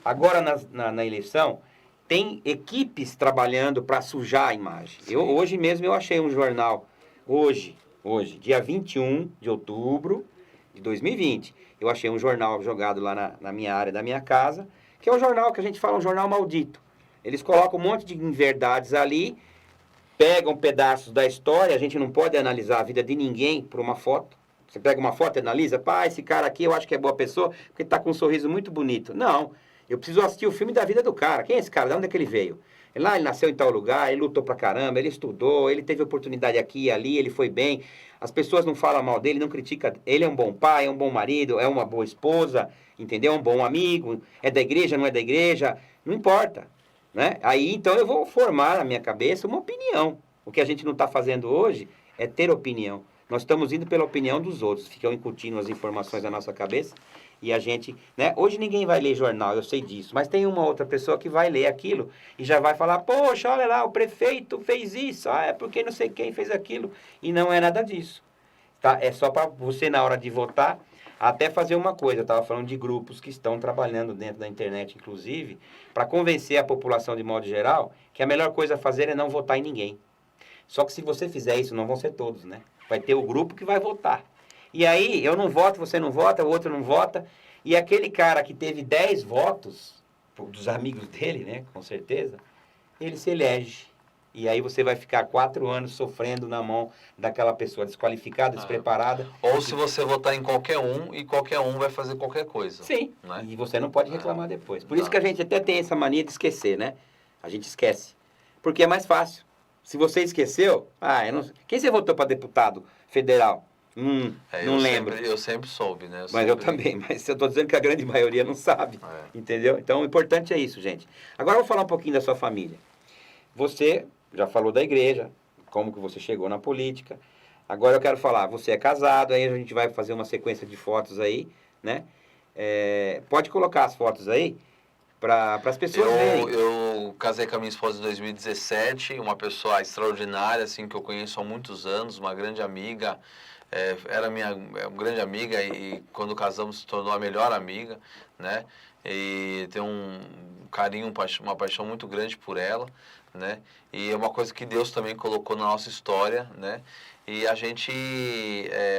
Agora, na eleição, tem equipes trabalhando para sujar a imagem. Hoje mesmo eu achei um jornal, hoje, dia 21 de outubro de 2020, eu achei um jornal jogado lá na minha área da minha casa, que é um jornal que a gente fala um jornal maldito. Eles colocam um monte de inverdades ali, pegam pedaços da história, a gente não pode analisar a vida de ninguém por uma foto. Você pega uma foto e analisa, esse cara aqui eu acho que é boa pessoa, porque está com um sorriso muito bonito. Não, eu preciso assistir o filme da vida do cara. Quem é esse cara? De onde é que ele veio? Ele nasceu em tal lugar, ele lutou pra caramba, ele estudou, ele teve oportunidade aqui e ali, ele foi bem. As pessoas não falam mal dele, não criticam. Ele é um bom pai, é um bom marido, é uma boa esposa, entendeu? É um bom amigo, é da igreja, não é da igreja, não importa, né? Aí, então, eu vou formar na minha cabeça uma opinião. O que a gente não está fazendo hoje é ter opinião. Nós estamos indo pela opinião dos outros, ficam incutindo as informações na nossa cabeça E a gente, né? Hoje ninguém vai ler jornal, eu sei disso, mas tem uma outra pessoa que vai ler aquilo e já vai falar, poxa, olha lá, o prefeito fez isso, é porque não sei quem fez aquilo. E não é nada disso. Tá? É só para você, na hora de votar, até fazer uma coisa. Eu estava falando de grupos que estão trabalhando dentro da internet, inclusive, para convencer a população de modo geral que a melhor coisa a fazer é não votar em ninguém. Só que se você fizer isso, não vão ser todos, né? Vai ter o grupo que vai votar. E aí, eu não voto, você não vota, o outro não vota. E aquele cara que teve 10 votos, dos amigos dele, né? Com certeza, ele se elege. E aí você vai ficar 4 anos sofrendo na mão daquela pessoa desqualificada, despreparada. Ou se você votar em qualquer um, e qualquer um vai fazer qualquer coisa. Sim, né? E você não pode reclamar depois. Por isso que a gente até tem essa mania de esquecer, né? A gente esquece. Porque é mais fácil. Se você esqueceu, quem você votou para deputado federal? Não lembro. Eu sempre soube, né? Eu também, mas eu estou dizendo que a grande maioria não sabe. Entendeu? Então, o importante é isso, gente. Agora eu vou falar um pouquinho da sua família. Você já falou da igreja, como que você chegou na política. Agora eu quero falar, você é casado, aí a gente vai fazer uma sequência de fotos aí, né? Pode colocar as fotos aí para as pessoas verem. Eu casei com a minha esposa em 2017, uma pessoa extraordinária, assim, que eu conheço há muitos anos, uma grande amiga, era minha grande amiga e quando casamos se tornou a melhor amiga, né? E tenho um carinho, uma paixão muito grande por ela, né? E é uma coisa que Deus também colocou na nossa história, né? E a gente,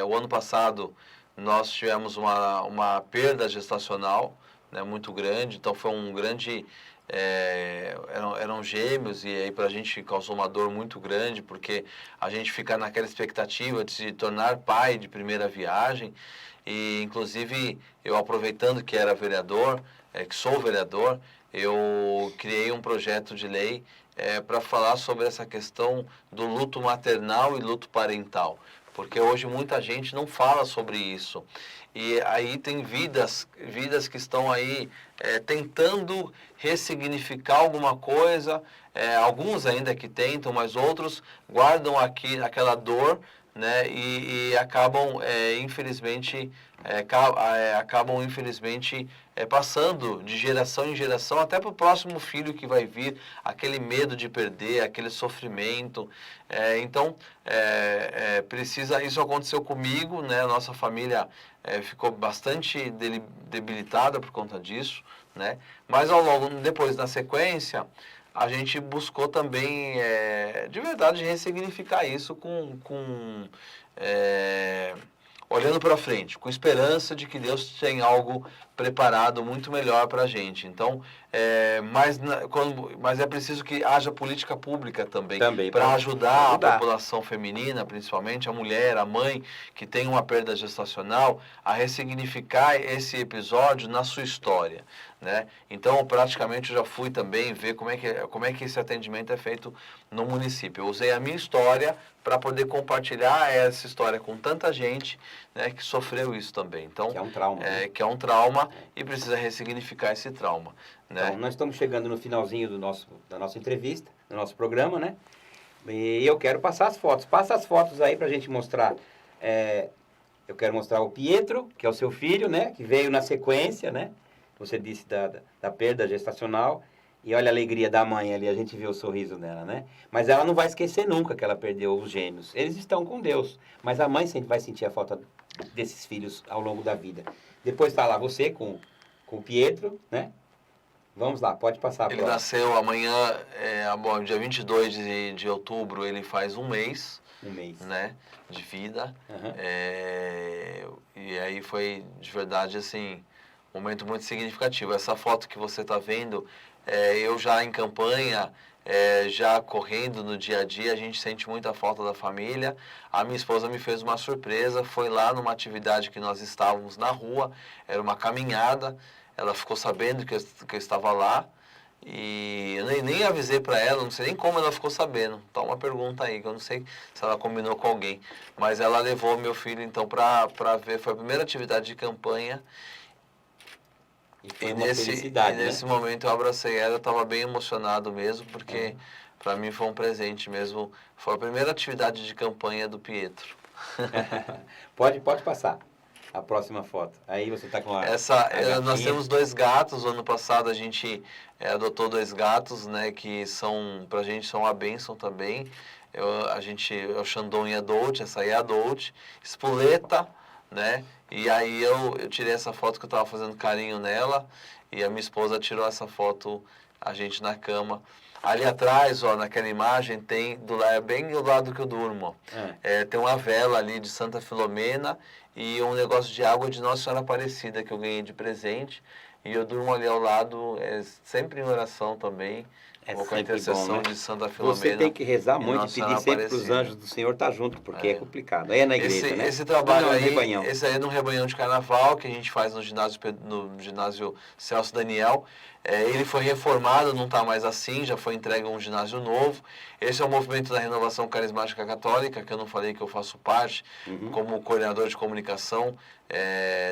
o ano passado, nós tivemos uma perda gestacional, né, muito grande, então foi um grande... eram gêmeos e aí para a gente causou uma dor muito grande, porque a gente fica naquela expectativa de se tornar pai de primeira viagem. E inclusive eu, aproveitando que era vereador, que sou vereador, eu criei um projeto de lei para falar sobre essa questão do luto maternal e luto parental, porque hoje muita gente não fala sobre isso. E aí tem vidas que estão aí tentando ressignificar alguma coisa, alguns ainda que tentam, mas outros guardam aquela dor, né, e acabam, infelizmente, passando de geração em geração, até para o próximo filho que vai vir, aquele medo de perder, aquele sofrimento. Então, precisa, isso aconteceu comigo, né? A nossa família ficou bastante debilitada por conta disso, né? Mas depois, na sequência, a gente buscou também, de verdade, ressignificar isso olhando para frente, com esperança de que Deus tem algo preparado muito melhor para a gente. Então, mas é preciso que haja política pública também para ajudar a população feminina, principalmente a mulher, a mãe, que tem uma perda gestacional, a ressignificar esse episódio na sua história, né? Então, praticamente, eu já fui também ver como é que esse atendimento é feito no município. Eu usei a minha história para poder compartilhar essa história com tanta gente, né, que sofreu isso também. Então, que é um trauma. Né? Que é um trauma e precisa ressignificar esse trauma. Né? Então, nós estamos chegando no finalzinho da nossa entrevista, do nosso programa, né? E eu quero passar as fotos. Passa as fotos aí para a gente mostrar. Eu quero mostrar o Pietro, que é o seu filho, né? Que veio na sequência, né? Você disse da perda gestacional. E olha a alegria da mãe ali, a gente vê o sorriso dela, né? Mas ela não vai esquecer nunca que ela perdeu os gêmeos. Eles estão com Deus. Mas a mãe sempre vai sentir a falta desses filhos ao longo da vida. Depois está lá você com o Pietro, né? Vamos lá, pode passar. Ele nasceu amanhã, dia 22 de outubro, ele faz um mês. Né, de vida. Uhum. E aí foi, de verdade, assim, um momento muito significativo. Essa foto que você está vendo, eu já em campanha, já correndo no dia a dia, a gente sente muita falta da família. A minha esposa me fez uma surpresa, foi lá numa atividade que nós estávamos na rua, era uma caminhada, ela ficou sabendo que eu estava lá, e eu nem avisei para ela, não sei nem como ela ficou sabendo. Então, uma pergunta aí, que eu não sei se ela combinou com alguém. Mas ela levou meu filho, então, para ver, foi a primeira atividade de campanha. E nesse momento eu abracei ela, eu estava bem emocionado mesmo, porque para mim foi um presente mesmo. Foi a primeira atividade de campanha do Pietro. Pode passar. a próxima foto. Aí você está com a nós temos 2 gatos. O ano passado a gente adotou 2 gatos, né? Que pra gente são uma bênção também. É o Shandong e a Dolce, essa aí é a Dolce. Espoleta, né? E aí eu tirei essa foto que eu estava fazendo carinho nela. E a minha esposa tirou essa foto, a gente na cama. Ali atrás, ó, naquela imagem, tem, bem do lado que eu durmo, tem uma vela ali de Santa Filomena e um negócio de água de Nossa Senhora Aparecida que eu ganhei de presente. E eu durmo ali ao lado, sempre em oração também, com a intercessão, bom, né? de Santa Filomena. Você tem que rezar muito e pedir sempre para os anjos do Senhor estar junto, porque é complicado. Aí é na igreja, né? Esse trabalho aí, rebanhão. esse aí é no rebanhão de carnaval, que a gente faz no ginásio Celso Daniel. Ele foi reformado, não está mais assim, já foi entregue a um ginásio novo. Esse é o movimento da Renovação Carismática Católica, que eu não falei que eu faço parte, como coordenador de comunicação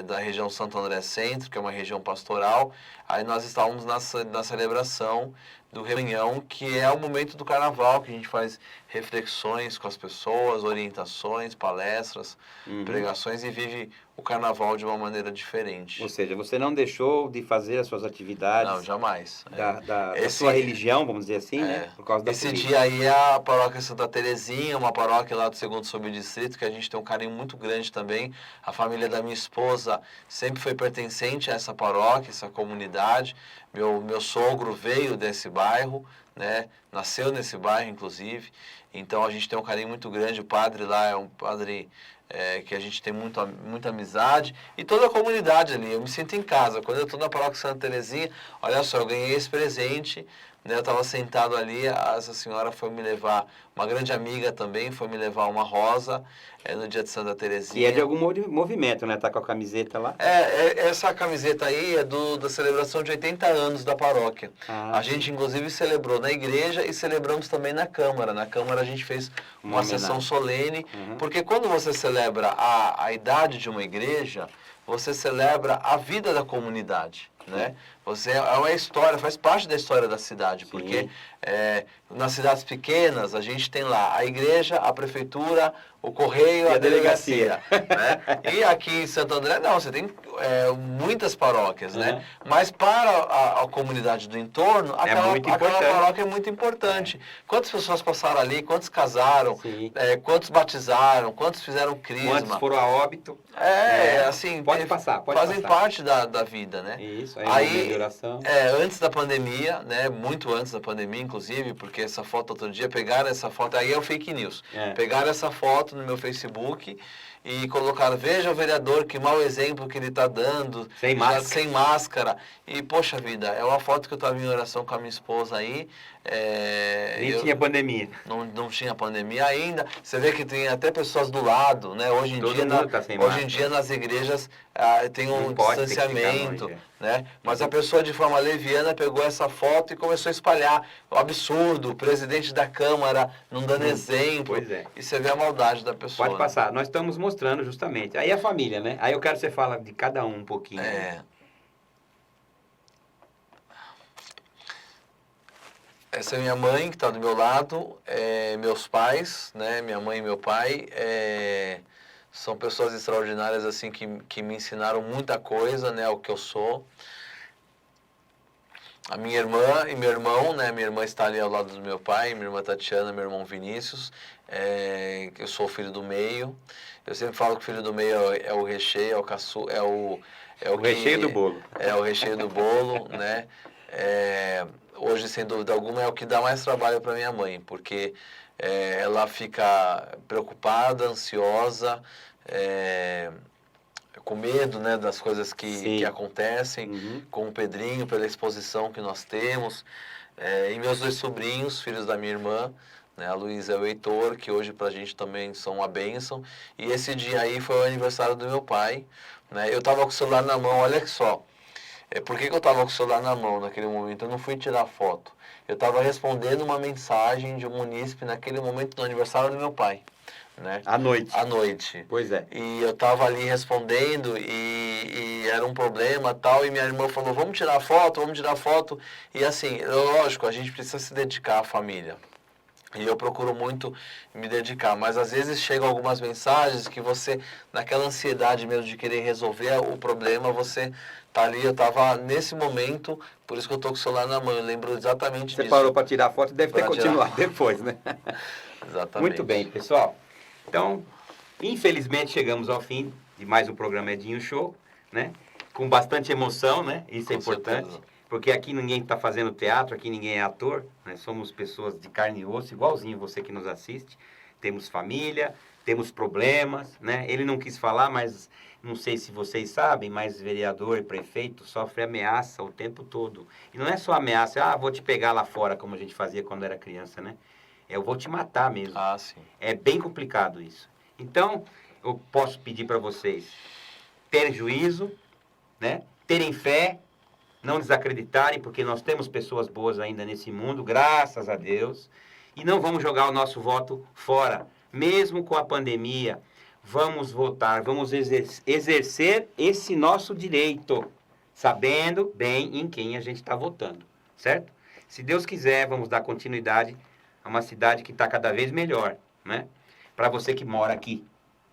da região Santo André Centro, que é uma região pastoral. Aí nós estávamos na celebração do rebanhão, que é o momento do carnaval, que a gente faz reflexões com as pessoas, orientações, palestras, pregações e vive o carnaval de uma maneira diferente. Ou seja, você não deixou de fazer as suas atividades. Não, jamais. Da sua religião, vamos dizer assim, né? Por causa da política. Dia aí é a paróquia Santa Terezinha, uma paróquia lá do 2º subdistrito, que a gente tem um carinho muito grande também. A família da minha esposa sempre foi pertencente a essa paróquia, essa comunidade. Meu sogro veio desse bairro, né? Nasceu nesse bairro, inclusive. Então a gente tem um carinho muito grande. O padre lá é um padre que a gente tem muita amizade. E toda a comunidade ali. Eu me sinto em casa. Quando eu estou na paróquia Santa Terezinha, olha só, eu ganhei esse presente. Né? Eu estava sentado ali, essa senhora foi me levar, uma grande amiga também, foi me levar uma rosa no dia de Santa Terezinha. E é de algum movimento, né? Tá com a camiseta lá? Essa camiseta aí é da celebração de 80 anos da paróquia. A gente, inclusive, celebrou na igreja e celebramos também na Câmara. Na Câmara a gente fez uma sessão solene, porque quando você celebra a idade de uma igreja, você celebra a vida da comunidade. Né? É uma história, faz parte da história da cidade, porque nas cidades pequenas a gente tem lá a igreja, a prefeitura, o correio, a delegacia. Né? E aqui em Santo André não, você tem muitas paróquias, né? Mas para a comunidade do entorno, aquela paróquia é muito importante. Quantas pessoas passaram ali, quantos casaram, quantos batizaram, quantos fizeram crisma. Quantos foram a óbito. Assim, pode fazem parte da vida, né? Isso, aí de oração. Antes da pandemia, né? Muito antes da pandemia, inclusive, porque essa foto outro dia, pegaram essa foto, aí é o fake news. Pegaram essa foto no meu Facebook e colocaram, veja o vereador, que mau exemplo que ele está dando, sem máscara. E, poxa vida, é uma foto que eu estava em oração com a minha esposa aí. Nem tinha pandemia. Não tinha pandemia ainda. Você vê que tem até pessoas do lado, né? Hoje em dia nas igrejas tem um distanciamento, né? Mas a pessoa de forma leviana pegou essa foto e começou a espalhar. O absurdo, o presidente da Câmara não dando exemplo. Pois é. E você vê a maldade da pessoa. Pode passar. Nós estamos mostrando justamente. Aí a família, né? Aí eu quero que você fale de cada um pouquinho. Essa é minha mãe, que está do meu lado, meus pais, né? Minha mãe e meu pai, são pessoas extraordinárias, assim, que me ensinaram muita coisa, né? O que eu sou. A minha irmã e meu irmão, né? Minha irmã está ali ao lado do meu pai, minha irmã Tatiana, meu irmão Vinícius. Eu sou o filho do meio. Eu sempre falo que o filho do meio é o recheio, o recheio do bolo. É o recheio do bolo, né? Hoje, sem dúvida alguma, é o que dá mais trabalho para minha mãe, porque ela fica preocupada, ansiosa, com medo, né, das coisas que acontecem, com o Pedrinho, pela exposição que nós temos, e meus 2 sobrinhos, filhos da minha irmã, né, a Luísa e o Heitor, que hoje para a gente também são uma bênção, e esse dia aí foi o aniversário do meu pai, né, eu estava com o celular na mão, olha só. Por que eu estava com o celular na mão naquele momento? Eu não fui tirar foto. Eu estava respondendo uma mensagem de um munícipe naquele momento do aniversário do meu pai. Né? À noite. À noite. Pois é. E eu estava ali respondendo e era um problema tal. E minha irmã falou, vamos tirar foto. E assim, lógico, a gente precisa se dedicar à família. E eu procuro muito me dedicar, mas às vezes chegam algumas mensagens que você, naquela ansiedade mesmo de querer resolver o problema, você tá ali, eu tava nesse momento, por isso que eu tô com o celular na mão, eu lembro exatamente Você disso. parou para tirar foto, deve ter Pra tirar. continuado depois, né? Exatamente. Muito bem, pessoal. Então, infelizmente chegamos ao fim de mais um programa Edinho Show, né? Com bastante emoção, né? Isso é Com importante. certeza. Porque aqui ninguém está fazendo teatro, aqui ninguém é ator, né? Somos pessoas de carne e osso, igualzinho você que nos assiste. Temos família, temos problemas, né? Ele não quis falar, mas não sei se vocês sabem, mas vereador e prefeito sofre ameaça o tempo todo. E não é só ameaça, vou te pegar lá fora, como a gente fazia quando era criança, né? Eu vou te matar mesmo. Ah, sim. É bem complicado isso. Então, eu posso pedir para vocês terem juízo, né? Terem fé, não desacreditarem, porque nós temos pessoas boas ainda nesse mundo, graças a Deus, e não vamos jogar o nosso voto fora, mesmo com a pandemia. Vamos votar, vamos exercer esse nosso direito, sabendo bem em quem a gente está votando, certo? Se Deus quiser, vamos dar continuidade a uma cidade que está cada vez melhor, né? Para você que mora aqui,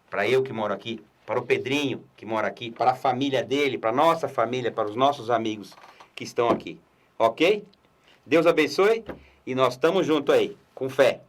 para eu que moro aqui, para o Pedrinho que mora aqui, para a família dele, para a nossa família, para os nossos amigos que estão aqui. Ok? Deus abençoe e nós estamos juntos aí, com fé.